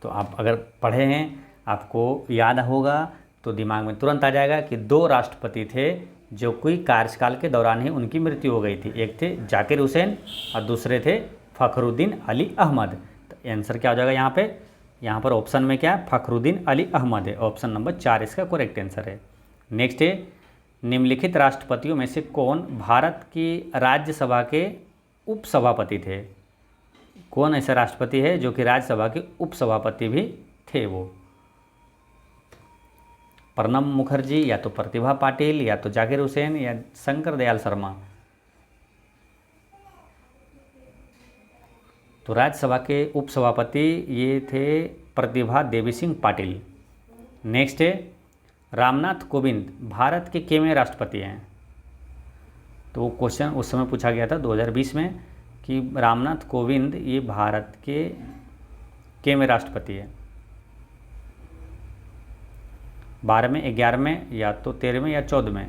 तो आप अगर पढ़े हैं, आपको याद होगा तो दिमाग में तुरंत आ जाएगा कि 2 राष्ट्रपति थे जो कोई कार्यकाल के दौरान ही उनकी मृत्यु हो गई थी। एक थे जाकिर हुसैन और दूसरे थे फखरुद्दीन अली अहमद। तो आंसर क्या हो जाएगा यहाँ पे? यहाँ पर ऑप्शन में क्या है? फखरुद्दीन अली अहमद है। ऑप्शन नंबर 4 इसका करेक्ट आंसर है। नेक्स्ट है, निम्नलिखित राष्ट्रपतियों में से कौन भारत की राज्यसभा के उपसभापति थे? कौन ऐसा राष्ट्रपति है जो कि राज्यसभा के उपसभापति भी थे? वो प्रणब मुखर्जी या तो प्रतिभा पाटिल या तो जाकिर हुसैन या शंकर दयाल शर्मा? तो राज्यसभा के उपसभापति ये थे प्रतिभा देवी सिंह पाटिल। नेक्स्ट है, रामनाथ कोविंद भारत के कितवें राष्ट्रपति हैं? तो वो क्वेश्चन उस समय पूछा गया था 2020 में कि रामनाथ कोविंद ये भारत के कितवें राष्ट्रपति है? 12वें, 11वें या तो 13वें या 14वें?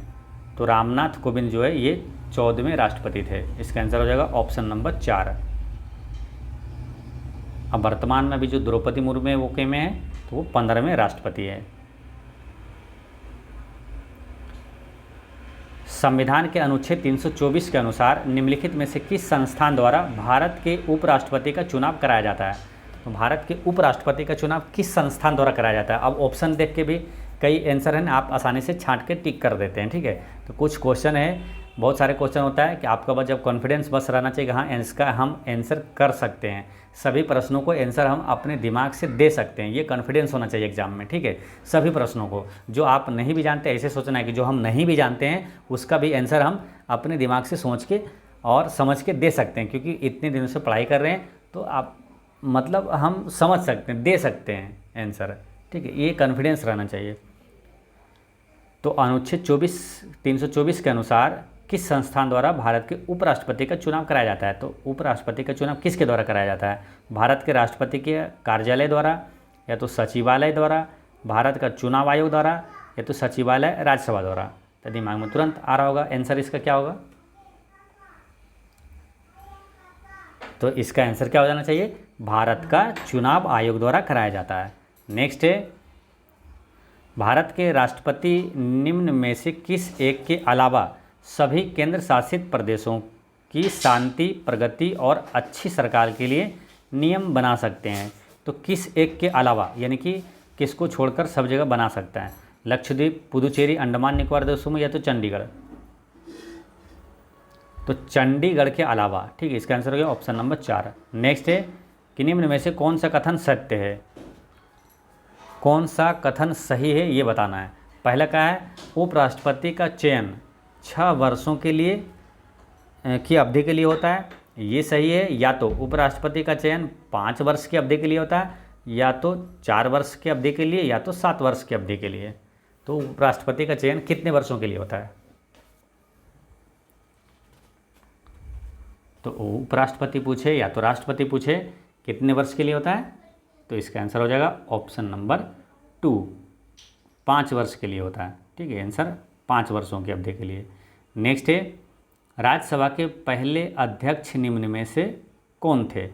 तो रामनाथ कोविंद जो है ये 14वें राष्ट्रपति थे। इसका आंसर हो जाएगा ऑप्शन नंबर 4। अब वर्तमान में अभी जो द्रौपदी मुर्मू है वो कितवें है? तो वो 15वें राष्ट्रपति है। संविधान के अनुच्छेद 324 के अनुसार निम्नलिखित में से किस संस्थान द्वारा भारत के उपराष्ट्रपति का चुनाव कराया जाता है? तो भारत के उपराष्ट्रपति का चुनाव किस संस्थान द्वारा कराया जाता है? अब ऑप्शन देख के भी कई आंसर हैं, आप आसानी से छांट के टिक कर देते हैं, ठीक है। तो कुछ क्वेश्चन है, बहुत सारे क्वेश्चन होता है कि आपका बस जब कॉन्फिडेंस बस रहना चाहिए कि हाँ इसका हम आंसर कर सकते हैं, सभी प्रश्नों को आंसर हम अपने दिमाग से दे सकते हैं, ये कॉन्फिडेंस होना चाहिए एग्जाम में, ठीक है। सभी प्रश्नों को जो आप नहीं भी जानते ऐसे सोचना है कि जो हम नहीं भी जानते हैं उसका भी आंसर हम अपने दिमाग से सोच के और समझ के दे सकते हैं, क्योंकि इतने दिनों से पढ़ाई कर रहे हैं तो आप मतलब हम समझ सकते हैं, दे सकते हैं आंसर, ठीक है। ये कॉन्फिडेंस रहना चाहिए। तो अनुच्छेद 324 के अनुसार किस संस्थान द्वारा भारत के उपराष्ट्रपति का चुनाव कराया जाता है? तो उपराष्ट्रपति का चुनाव किसके द्वारा कराया जाता है? भारत के राष्ट्रपति के कार्यालय द्वारा या तो सचिवालय द्वारा, भारत का चुनाव आयोग द्वारा या तो सचिवालय राज्यसभा द्वारा? तो दिमाग में तुरंत आ रहा होगा आंसर इसका क्या होगा। तो इसका आंसर क्या हो जाना चाहिए? भारत का चुनाव आयोग द्वारा कराया जाता है। नेक्स्ट है, भारत के राष्ट्रपति निम्न में से किस एक के अलावा सभी केंद्र शासित प्रदेशों की शांति, प्रगति और अच्छी सरकार के लिए नियम बना सकते हैं? तो किस एक के अलावा यानी कि किसको छोड़कर सब जगह बना सकता है? लक्षद्वीप, पुदुचेरी, अंडमान निकोबार द्वीप समूह या तो चंडीगढ़? तो चंडीगढ़ के अलावा, ठीक है। इसका आंसर हो गया ऑप्शन नंबर 4। नेक्स्ट है कि निम्न में से कौन सा कथन सत्य है? कौन सा कथन सही है ये बताना है। पहला क्या है? उपराष्ट्रपति का चयन 6 वर्षों के लिए की अवधि के लिए होता है, ये सही है। या तो उपराष्ट्रपति का चयन 5 वर्ष की अवधि के लिए होता है, या तो 4 वर्ष की अवधि के लिए, या तो 7 वर्ष की अवधि के लिए। तो उपराष्ट्रपति का चयन कितने वर्षों के लिए होता है? तो उपराष्ट्रपति पूछे या तो राष्ट्रपति पूछे कितने वर्ष के लिए होता है? तो इसका आंसर हो जाएगा ऑप्शन नंबर 2, 5 वर्ष के लिए होता है। ठीक है, आंसर 5 वर्षों की अवधि के लिए। नेक्स्ट है, राज्यसभा के पहले अध्यक्ष निम्न में से कौन थे?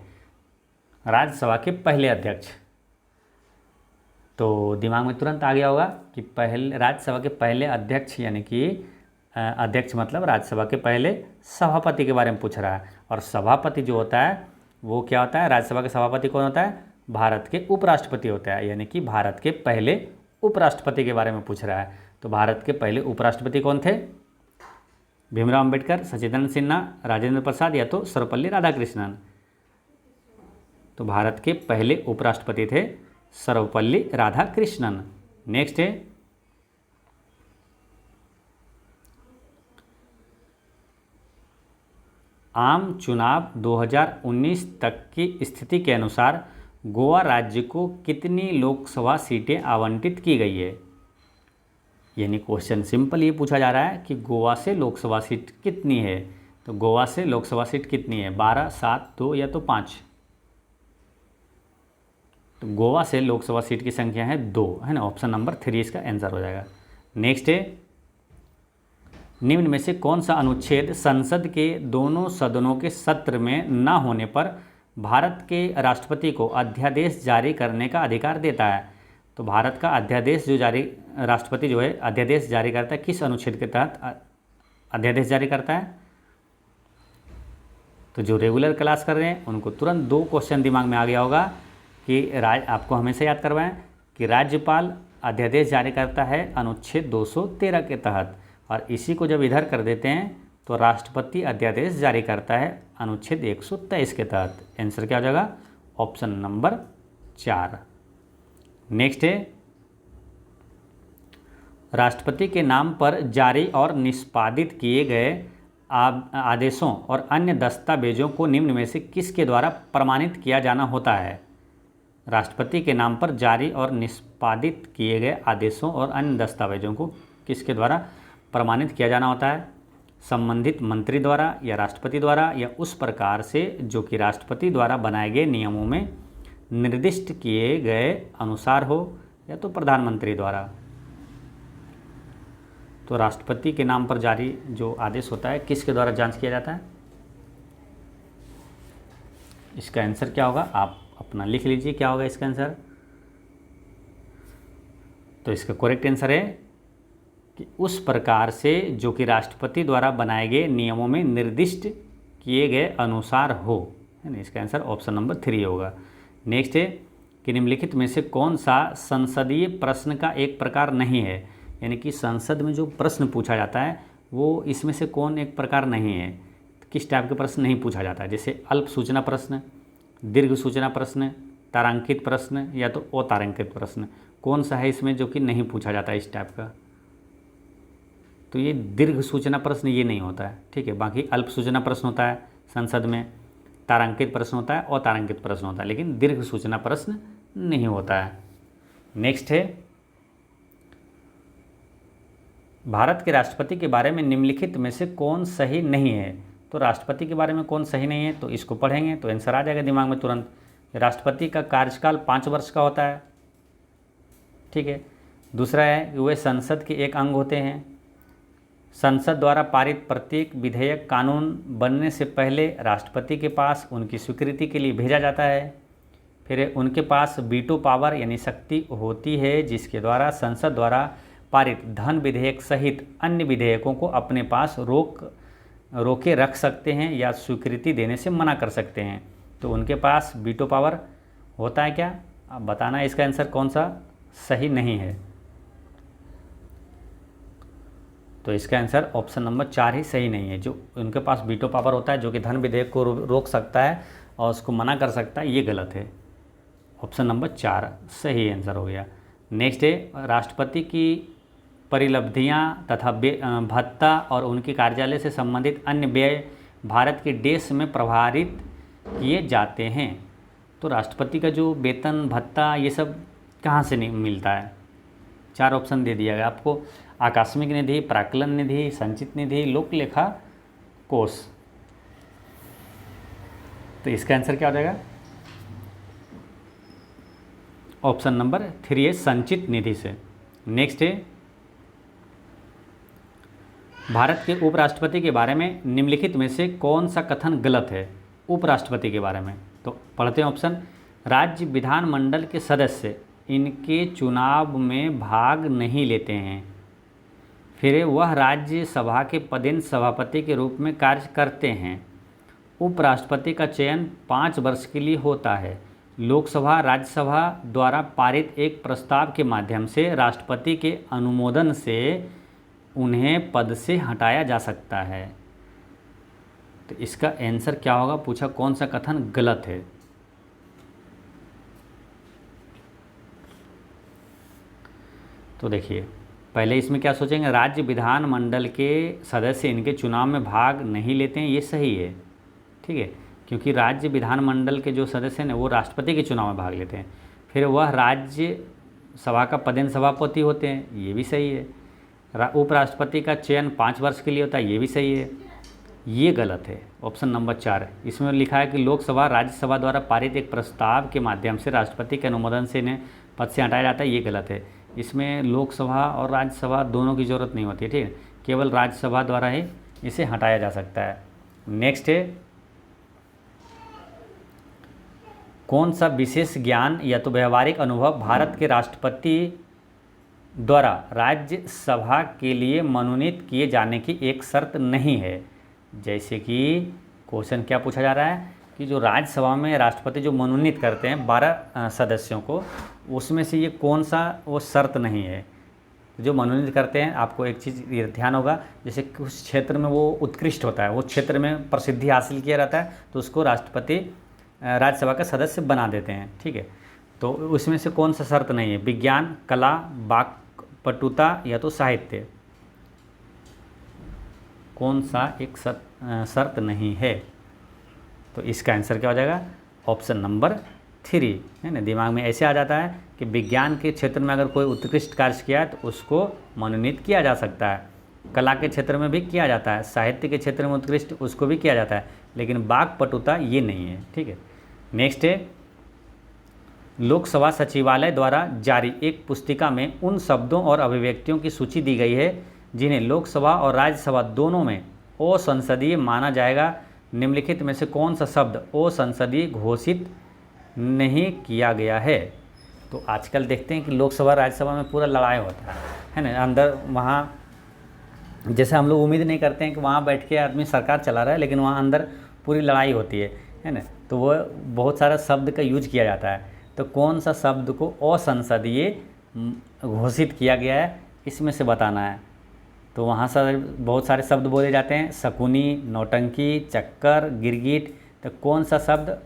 राज्यसभा के पहले अध्यक्ष, तो दिमाग में तुरंत आ गया होगा कि पहले राज्यसभा के पहले अध्यक्ष, यानी कि अध्यक्ष मतलब राज्यसभा के पहले सभापति के बारे में पूछ रहा है। और सभापति जो होता है वो क्या होता है? राज्यसभा के सभापति कौन होता है? भारत के उपराष्ट्रपति होता है, यानी कि भारत के पहले उपराष्ट्रपति के बारे में पूछ रहा है। तो भारत के पहले उपराष्ट्रपति कौन थे? भीमराव अंबेडकर, सचिदानंद सिन्हा, राजेंद्र प्रसाद या तो सर्वपल्ली राधाकृष्णन। तो भारत के पहले उपराष्ट्रपति थे सर्वपल्ली राधाकृष्णन। नेक्स्ट है, आम चुनाव 2019 तक की स्थिति के अनुसार गोवा राज्य को कितनी लोकसभा सीटें आवंटित की गई है? यानी क्वेश्चन सिंपल ये पूछा जा रहा है कि गोवा से लोकसभा सीट कितनी है। तो गोवा से लोकसभा सीट कितनी है? 12, 7, 2 या तो 5। तो गोवा से लोकसभा सीट की संख्या है 2, है ना। ऑप्शन नंबर 3 इसका आंसर हो जाएगा। नेक्स्ट है, निम्न में से कौन सा अनुच्छेद संसद के दोनों सदनों के सत्र में न होने पर भारत के राष्ट्रपति को अध्यादेश जारी करने का अधिकार देता है? तो भारत का अध्यादेश जो राष्ट्रपति जो है अध्यादेश जारी करता है, किस अनुच्छेद के तहत अध्यादेश जारी करता है? तो जो रेगुलर क्लास कर रहे हैं उनको तुरंत 2 क्वेश्चन दिमाग में आ गया होगा कि आपको हमेशा याद करवाएं कि राज्यपाल अध्यादेश जारी करता है अनुच्छेद 213 के तहत, और इसी को जब इधर कर देते हैं तो राष्ट्रपति अध्यादेश जारी करता है अनुच्छेद 123 के तहत। आंसर क्या हो जाएगा? Option number 4। नेक्स्ट है, राष्ट्रपति के नाम पर जारी और निष्पादित किए गए आदेशों और अन्य दस्तावेजों को निम्न में से किसके द्वारा प्रमाणित किया जाना होता है? राष्ट्रपति के नाम पर जारी और निष्पादित किए गए आदेशों और अन्य दस्तावेजों को किसके द्वारा प्रमाणित किया जाना होता है? संबंधित मंत्री द्वारा या राष्ट्रपति द्वारा या उस प्रकार से जो कि राष्ट्रपति द्वारा बनाए गए नियमों में निर्दिष्ट किए गए अनुसार हो या तो प्रधानमंत्री द्वारा। तो राष्ट्रपति के नाम पर जारी जो आदेश होता है किसके द्वारा जांच किया जाता है? इसका आंसर क्या होगा? आप अपना लिख लीजिए क्या होगा इसका आंसर। तो इसका करेक्ट आंसर है कि उस प्रकार से जो कि राष्ट्रपति द्वारा बनाए गए नियमों में निर्दिष्ट किए गए अनुसार हो, है ना। इसका आंसर ऑप्शन नंबर 3 होगा। नेक्स्ट है कि निम्नलिखित में से कौन सा संसदीय प्रश्न का एक प्रकार नहीं है? यानी कि संसद में जो प्रश्न पूछा जाता है वो इसमें से कौन एक प्रकार नहीं है? किस टाइप के प्रश्न नहीं पूछा जाता है? जैसे अल्प सूचना प्रश्न, दीर्घ सूचना प्रश्न, तारांकित प्रश्न या तो अतारांकित प्रश्न। कौन सा है इसमें जो कि नहीं पूछा जाता है इस टाइप का? तो ये दीर्घ सूचना प्रश्न ये नहीं होता है, ठीक है। बाकी अल्प सूचना प्रश्न होता है संसद में, तारांकित प्रश्न होता है और तारांकित प्रश्न होता है, लेकिन दीर्घ सूचना प्रश्न नहीं होता है। नेक्स्ट है, भारत के राष्ट्रपति के बारे में निम्नलिखित में से कौन सही नहीं है? तो राष्ट्रपति के बारे में कौन सही नहीं है, तो इसको पढ़ेंगे तो आंसर आ जाएगा दिमाग में तुरंत। राष्ट्रपति का कार्यकाल 5 वर्ष का होता है, ठीक है। दूसरा है कि वे संसद के एक अंग होते हैं। संसद द्वारा पारित प्रत्येक विधेयक कानून बनने से पहले राष्ट्रपति के पास उनकी स्वीकृति के लिए भेजा जाता है। फिर उनके पास वीटो पावर यानी शक्ति होती है जिसके द्वारा संसद द्वारा पारित धन विधेयक सहित अन्य विधेयकों को अपने पास रोके रख सकते हैं या स्वीकृति देने से मना कर सकते हैं। तो उनके पास वीटो पावर होता है क्या? अब बताना इसका आंसर कौन सा सही नहीं है। तो इसका आंसर ऑप्शन नंबर 4 ही सही नहीं है। जो उनके पास वीटो पावर होता है जो कि धन विधेयक को रोक सकता है और उसको मना कर सकता है, ये गलत है। ऑप्शन नंबर 4 सही आंसर हो गया। नेक्स्ट है, राष्ट्रपति की परिलब्धियां तथा भत्ता और उनके कार्यालय से संबंधित अन्य व्यय भारत के देश में प्रभारित किए जाते हैं। तो राष्ट्रपति का जो वेतन भत्ता ये सब कहाँ से नहीं मिलता है? 4 ऑप्शन दे दिया गया आपको। आकस्मिक निधि, प्राक्कलन निधि, संचित निधि, लोक लेखा कोष। तो इसका आंसर क्या हो जाएगा? ऑप्शन नंबर 3 है संचित निधि से। नेक्स्ट है, भारत के उपराष्ट्रपति के बारे में निम्नलिखित में से कौन सा कथन गलत है? उपराष्ट्रपति के बारे में तो पढ़ते हैं ऑप्शन। राज्य विधानमंडल के सदस्य इनके चुनाव में भाग नहीं लेते हैं। फिर वह राज्यसभा के पदेन सभापति के रूप में कार्य करते हैं। उपराष्ट्रपति का चयन 5 वर्ष के लिए होता है। लोकसभा राज्यसभा द्वारा पारित एक प्रस्ताव के माध्यम से राष्ट्रपति के अनुमोदन से उन्हें पद से हटाया जा सकता है। तो इसका आंसर क्या होगा? पूछा कौन सा कथन गलत है। तो देखिए, पहले इसमें क्या सोचेंगे, राज्य विधानमंडल के सदस्य इनके चुनाव में भाग नहीं लेते हैं, ये सही है, ठीक है, क्योंकि राज्य विधानमंडल के जो सदस्य हैं वो राष्ट्रपति के चुनाव में भाग लेते हैं। फिर वह राज्य सभा का पदेन सभापति होते हैं, ये भी सही है। उपराष्ट्रपति का चयन 5 वर्ष के लिए होता है, ये भी सही है। ये गलत है, ऑप्शन नंबर 4। इसमें लिखा है कि लोकसभा राज्यसभा द्वारा पारित एक प्रस्ताव के माध्यम से राष्ट्रपति के अनुमोदन से इन्हें पद से हटाया जाता है, ये गलत है। इसमें लोकसभा और राज्यसभा दोनों की ज़रूरत नहीं होती है, ठीक है, केवल राज्यसभा द्वारा ही इसे हटाया जा सकता है। नेक्स्ट है, कौन सा विशेष ज्ञान या तो व्यवहारिक अनुभव भारत के राष्ट्रपति द्वारा राज्यसभा के लिए मनोनीत किए जाने की एक शर्त नहीं है? जैसे कि क्वेश्चन क्या पूछा जा रहा है कि जो राज्यसभा में राष्ट्रपति जो मनोनीत करते हैं 12 सदस्यों को, उसमें से ये कौन सा वो शर्त नहीं है जो मनोनीत करते हैं? आपको एक चीज़ ध्यान होगा, जैसे कुछ क्षेत्र में वो उत्कृष्ट होता है, वो क्षेत्र में प्रसिद्धि हासिल किया रहता है, तो उसको राष्ट्रपति राज्यसभा का सदस्य बना देते हैं, ठीक है। तो उसमें से कौन सा शर्त नहीं है? विज्ञान, कला, वाक्पटुता या तो साहित्य, कौन सा एक शर्त नहीं है? तो इसका आंसर क्या हो जाएगा? ऑप्शन नंबर 3 है ना। दिमाग में ऐसे आ जाता है कि विज्ञान के क्षेत्र में अगर कोई उत्कृष्ट कार्य किया है तो उसको मनोनीत किया जा सकता है, कला के क्षेत्र में भी किया जाता है, साहित्य के क्षेत्र में उत्कृष्ट उसको भी किया जाता है, लेकिन वाक्पटुता ये नहीं है, ठीक है। नेक्स्ट है, लोकसभा सचिवालय द्वारा जारी एक पुस्तिका में उन शब्दों और अभिव्यक्तियों की सूची दी गई है जिन्हें लोकसभा और राज्यसभा दोनों में असंसदीय माना जाएगा। निम्नलिखित में से कौन सा शब्द असंसदीय घोषित नहीं किया गया है? तो आजकल देखते हैं कि लोकसभा राज्यसभा में पूरा लड़ाई होता है ना, अंदर वहाँ जैसे हम लोग उम्मीद नहीं करते हैं कि वहाँ बैठ के आदमी सरकार चला रहा है, लेकिन वहाँ अंदर पूरी लड़ाई होती है ना। तो वो बहुत सारा शब्द का यूज किया जाता है। तो कौन सा शब्द को असंसदीय घोषित किया गया है, इसमें से बताना है। तो वहाँ से बहुत सारे शब्द बोले जाते हैं, शकुनी, नौटंकी, चक्कर, गिरगिट। तो कौन सा शब्द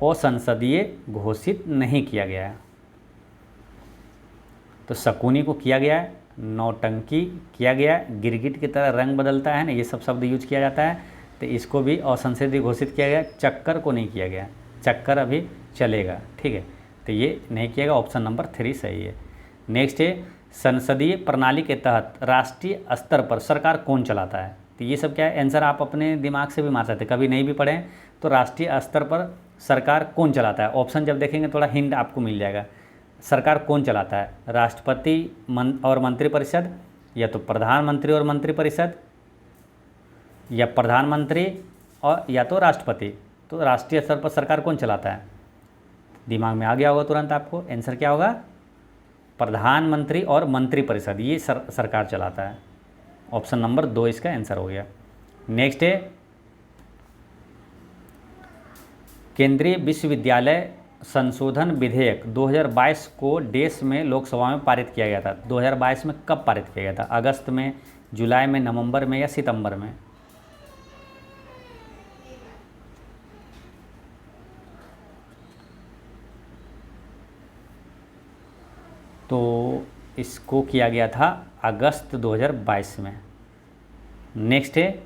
असंसदीय घोषित नहीं किया गया है? तो शकुनी को किया गया है, नौटंकी किया गया है, गिरगिट की तरह रंग बदलता है ना, ये सब शब्द यूज किया जाता है, तो इसको भी असंसदीय घोषित किया गया। चक्कर को नहीं किया गया, चक्कर अभी चलेगा, ठीक है, तो ये नहीं किया गया। ऑप्शन नंबर 3 सही है। नेक्स्ट है, संसदीय प्रणाली के तहत राष्ट्रीय स्तर पर सरकार कौन चलाता है? तो ये सब क्या है, आंसर आप अपने दिमाग से भी मार सकते हैं, कभी नहीं भी पढ़ें तो राष्ट्रीय स्तर पर सरकार कौन चलाता है? ऑप्शन जब देखेंगे थोड़ा हिंट आपको मिल जाएगा। सरकार कौन चलाता है? राष्ट्रपति और मंत्रिपरिषद, या तो प्रधानमंत्री और मंत्रिपरिषद, या प्रधानमंत्री और या तो राष्ट्रपति। तो राष्ट्रीय स्तर पर सरकार कौन चलाता है? दिमाग में आ गया होगा तुरंत आपको, आंसर क्या होगा? प्रधानमंत्री और मंत्रिपरिषद, ये सरकार चलाता है। ऑप्शन नंबर 2 इसका आंसर हो गया। नेक्स्ट है, केंद्रीय विश्वविद्यालय संशोधन विधेयक 2022 को देश में लोकसभा में पारित किया गया था। 2022 में कब पारित किया गया था? अगस्त में, जुलाई में, नवंबर में या सितंबर में? तो इसको किया गया था अगस्त 2022 में। नेक्स्ट है,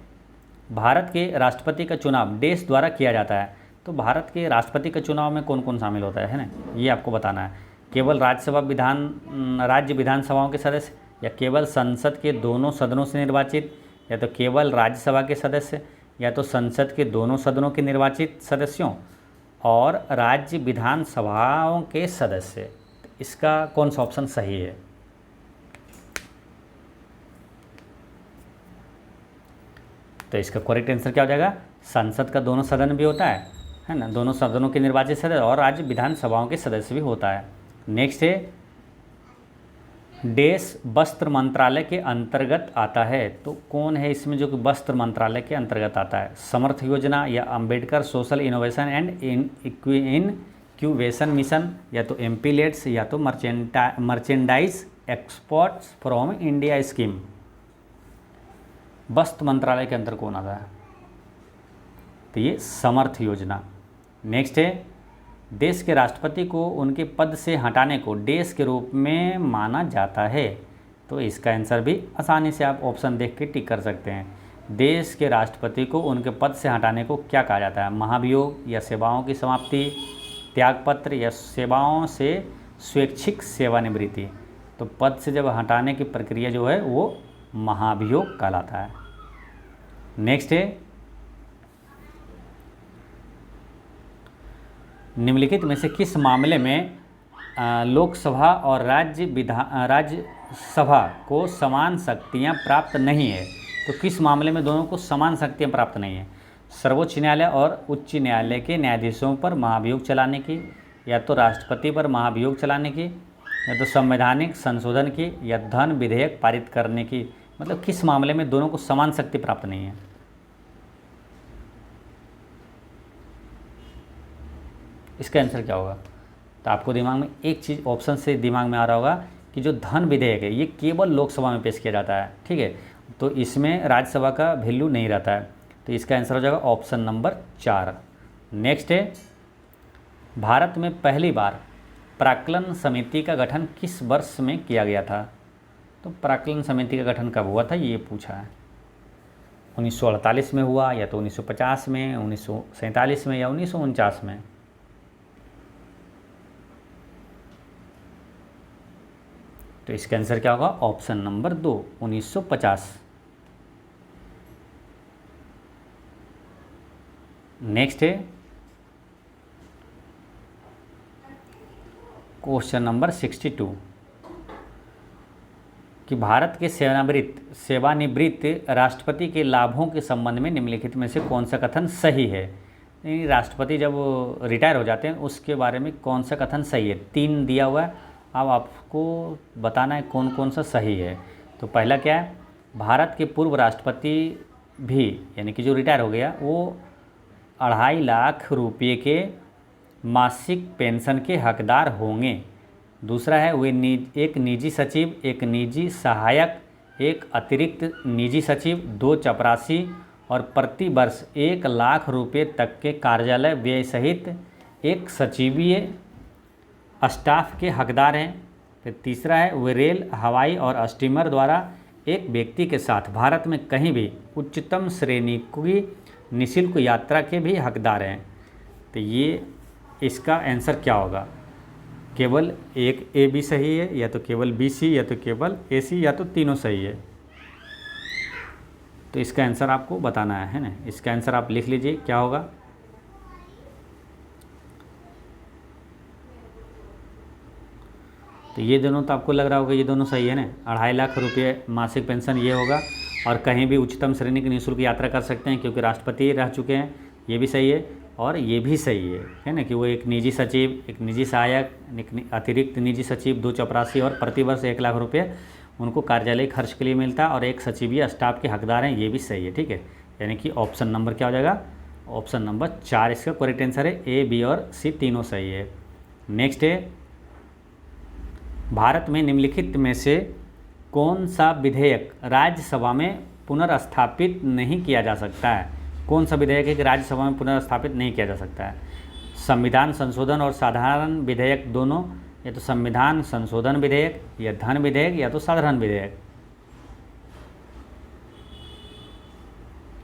भारत के राष्ट्रपति का चुनाव देश द्वारा किया जाता है। तो भारत के राष्ट्रपति के चुनाव में कौन कौन शामिल होता है ना, ये आपको बताना है। केवल राज्य विधानसभाओं के सदस्य, या केवल संसद के दोनों सदनों से निर्वाचित, या तो केवल राज्यसभा के सदस्य, या तो संसद के दोनों सदनों के निर्वाचित सदस्यों, और राज्य विधानसभाओं के सदस्य। इसका कौन सा ऑप्शन सही है? तो इसका करेक्ट आंसर क्या हो जाएगा? संसद का दोनों सदन भी होता है ना, दोनों सदनों के निर्वाचित सदस्य और राज्य विधानसभाओं के सदस्य भी होता है। नेक्स्ट है देश वस्त्र मंत्रालय के अंतर्गत आता है, तो कौन है इसमें जो कि वस्त्र मंत्रालय के अंतर्गत आता है? समर्थ योजना या Ambedkar social innovation and incubation mission, या तो एमपीलेट्स, या तो merchandise exports from India scheme. वस्त्र मंत्रालय के अंदर कौन आता है? तो ये समर्थ योजना। नेक्स्ट है देश के राष्ट्रपति को उनके पद से हटाने को देश के रूप में माना जाता है, तो इसका आंसर भी आसानी से आप ऑप्शन देख के टिक कर सकते हैं। देश के राष्ट्रपति को उनके पद से हटाने को क्या कहा जाता है? महाभियोग, या सेवाओं की समाप्ति, त्यागपत्र, या सेवाओं से स्वैच्छिक सेवानिवृत्ति। तो पद से जब हटाने की प्रक्रिया जो है वो महाभियोग कहलाता है। नेक्स्ट है निम्नलिखित में से किस मामले में लोकसभा और राज्यसभा को समान शक्तियां प्राप्त नहीं है? तो किस मामले में दोनों को समान शक्तियां प्राप्त नहीं है? सर्वोच्च न्यायालय और उच्च न्यायालय के न्यायाधीशों पर महाभियोग चलाने की, या तो राष्ट्रपति पर महाभियोग चलाने की, या तो संवैधानिक संशोधन की, या धन विधेयक पारित करने की। मतलब किस मामले में दोनों को समान शक्ति प्राप्त नहीं है? इसका आंसर क्या होगा? तो आपको दिमाग में एक चीज़ ऑप्शन से दिमाग में आ रहा होगा कि जो धन विधेयक है ये केवल लोकसभा में पेश किया जाता है, ठीक है, तो इसमें राज्यसभा का वैल्यू नहीं रहता है। तो इसका आंसर हो जाएगा ऑप्शन नंबर 4। नेक्स्ट है भारत में पहली बार प्राक्कलन समिति का गठन किस वर्ष में किया गया था? तो प्राक्कलन समिति का गठन कब हुआ था ये पूछा है। 1948 में हुआ, या तो 1950 में, 1947 में, या 1949 में। तो इसका आंसर क्या होगा? Option number 2 1950। नेक्स्ट है क्वेश्चन नंबर 62 कि भारत के सेवानिवृत्त राष्ट्रपति के लाभों के संबंध में निम्नलिखित में से कौन सा कथन सही है? यानी राष्ट्रपति जब रिटायर हो जाते हैं उसके बारे में कौन सा कथन सही है? 3 दिया हुआ है, अब आपको बताना है कौन कौन सा सही है। तो पहला क्या है? भारत के पूर्व राष्ट्रपति भी, यानी कि जो रिटायर हो गया, वो 2.5 लाख रुपये के मासिक पेंशन के हकदार होंगे। दूसरा है वे एक निजी सचिव, एक निजी सहायक, एक अतिरिक्त निजी सचिव, 2 चपरासी और प्रति वर्ष 1 लाख रुपये तक के कार्यालय व्यय सहित एक सचिवीय स्टाफ के हकदार हैं। फिर तीसरा है वे रेल, हवाई और स्टीमर द्वारा एक व्यक्ति के साथ भारत में कहीं भी उच्चतम श्रेणी की निःशुल्क यात्रा के भी हकदार हैं। तो ये इसका आंसर क्या होगा? केवल एक ए बी सही है, या तो केवल बी सी, या तो केवल ए सी, या तो तीनों सही है। तो इसका आंसर आपको बताना है ना। इसका आंसर आप लिख लीजिए क्या होगा। तो ये दोनों तो आपको लग रहा होगा ये दोनों सही है ना। 2.5 लाख रुपये मासिक पेंशन ये होगा, और कहीं भी उच्चतम श्रेणी की निःशुल्क यात्रा कर सकते हैं क्योंकि राष्ट्रपति रह चुके हैं, ये भी सही है। और ये भी सही है ना, कि वो एक निजी सचिव, एक निजी सहायक, एक अतिरिक्त निजी सचिव, 2 चपरासी और प्रति वर्ष 1 लाख रुपये उनको कार्यालय खर्च के लिए मिलता है, और एक सचिवीय स्टाफ के हकदार हैं, ये भी सही है, ठीक है। यानी कि ऑप्शन नंबर क्या हो जाएगा? ऑप्शन नंबर 4 इसका करेक्ट आंसर है। ए, बी और सी तीनों सही है। नेक्स्ट है भारत में निम्नलिखित में से कौन सा विधेयक राज्यसभा में पुनर्स्थापित नहीं किया जा सकता है? कौन सा विधेयक है कि राज्यसभा में पुनर्स्थापित नहीं किया जा सकता है? संविधान संशोधन और साधारण विधेयक दोनों, या तो संविधान संशोधन विधेयक, या धन विधेयक, या तो साधारण विधेयक।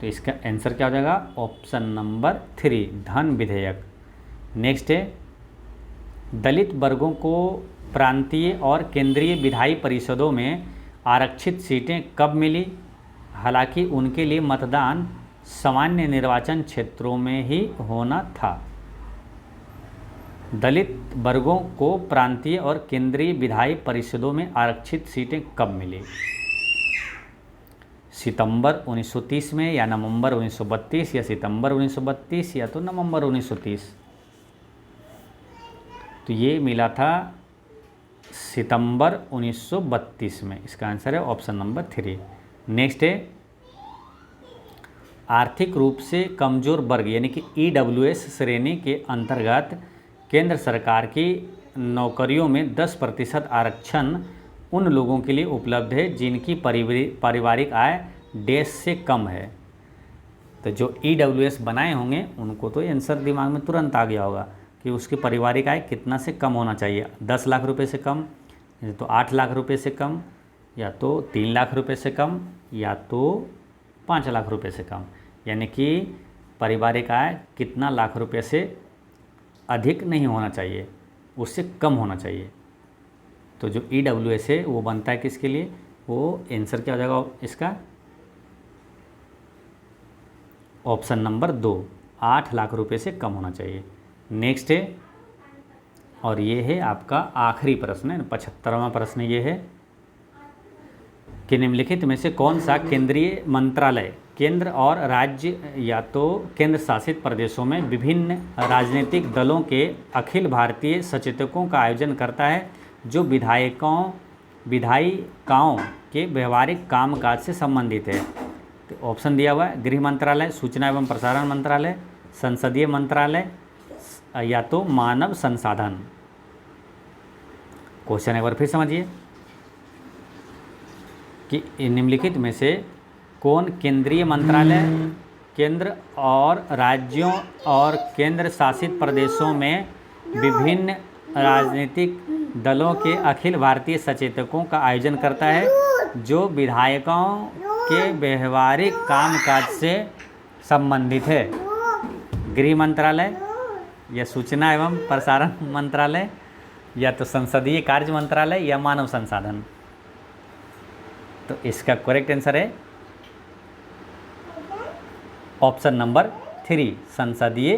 तो इसका आंसर क्या हो जाएगा? ऑप्शन नंबर 3 धन विधेयक। नेक्स्ट है दलित वर्गों को प्रांतीय और केंद्रीय विधायी परिषदों में आरक्षित सीटें कब मिली? हालांकि उनके लिए मतदान सामान्य निर्वाचन क्षेत्रों में ही होना था। दलित वर्गों को प्रांतीय और केंद्रीय विधायी परिषदों में आरक्षित सीटें कब मिली? सितंबर 1930 में या नवंबर 1932 या सितंबर 1932 या तो नवंबर 1930। तो ये मिला था सितंबर 1932 में। इसका आंसर है ऑप्शन नंबर 3। नेक्स्ट है आर्थिक रूप से कमज़ोर वर्ग यानी कि EWS श्रेणी के अंतर्गत केंद्र सरकार की नौकरियों में 10% आरक्षण उन लोगों के लिए उपलब्ध है जिनकी पारिवारिक आय डैश से कम है। तो जो EWS बनाए होंगे उनको तो आंसर दिमाग में तुरंत आ गया होगा कि उसकी पारिवारिक आय कितना से कम होना चाहिए। 10 लाख रुपए से कम, या तो 8 लाख रुपए से कम, या तो 3 लाख रुपए से कम, या तो 5 लाख रुपए से कम। यानी कि पारिवारिक आय कितना लाख रुपए से अधिक नहीं होना चाहिए, उससे कम होना चाहिए। तो जो EWS है वो बनता है किसके लिए, वो आंसर क्या हो जाएगा इसका, ऑप्शन नंबर 2, 8 लाख रुपए से कम होना चाहिए। नेक्स्ट है, और ये है आपका आखिरी प्रश्न है, 75वां प्रश्न ये है कि निम्नलिखित में से कौन सा केंद्रीय मंत्रालय केंद्र और राज्य या तो केंद्र शासित प्रदेशों में विभिन्न राजनीतिक दलों के अखिल भारतीय सचेतकों का आयोजन करता है जो विधायिकाओं के व्यवहारिक कामकाज से संबंधित है। तो ऑप्शन दिया हुआ है गृह मंत्रालय, सूचना एवं प्रसारण मंत्रालय, संसदीय मंत्रालय या तो मानव संसाधन। क्वेश्चन एक बार फिर समझिए कि निम्नलिखित में से कौन केंद्रीय मंत्रालय केंद्र और राज्यों और केंद्र शासित प्रदेशों में विभिन्न राजनीतिक दलों के अखिल भारतीय सचेतकों का आयोजन करता है जो विधायकों के व्यवहारिक कामकाज से संबंधित है। गृह मंत्रालय या सूचना एवं प्रसारण मंत्रालय या तो संसदीय कार्य मंत्रालय या मानव संसाधन। तो इसका करेक्ट आंसर है ऑप्शन नंबर 3, संसदीय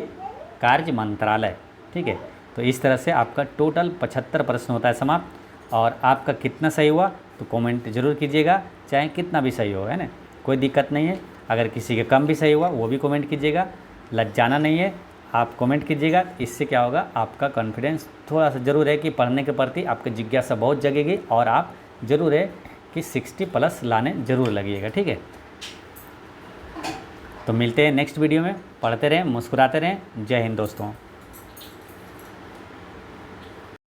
कार्य मंत्रालय। ठीक है, तो इस तरह से आपका टोटल 75 प्रश्न होता है समाप्त। और आपका कितना सही हुआ तो कमेंट जरूर कीजिएगा, चाहे कितना भी सही हो, है ना, कोई दिक्कत नहीं है। अगर किसी के कम भी सही हुआ वो भी कमेंट कीजिएगा, लज्जाना नहीं है, आप कमेंट कीजिएगा। इससे क्या होगा, आपका कॉन्फिडेंस थोड़ा सा ज़रूर है कि पढ़ने के प्रति आपकी जिज्ञासा बहुत जगेगी और आप ज़रूर है कि 60+ लाने ज़रूर लगिएगा। ठीक है, तो मिलते हैं नेक्स्ट वीडियो में। पढ़ते रहें, मुस्कुराते रहें। जय हिंद दोस्तों।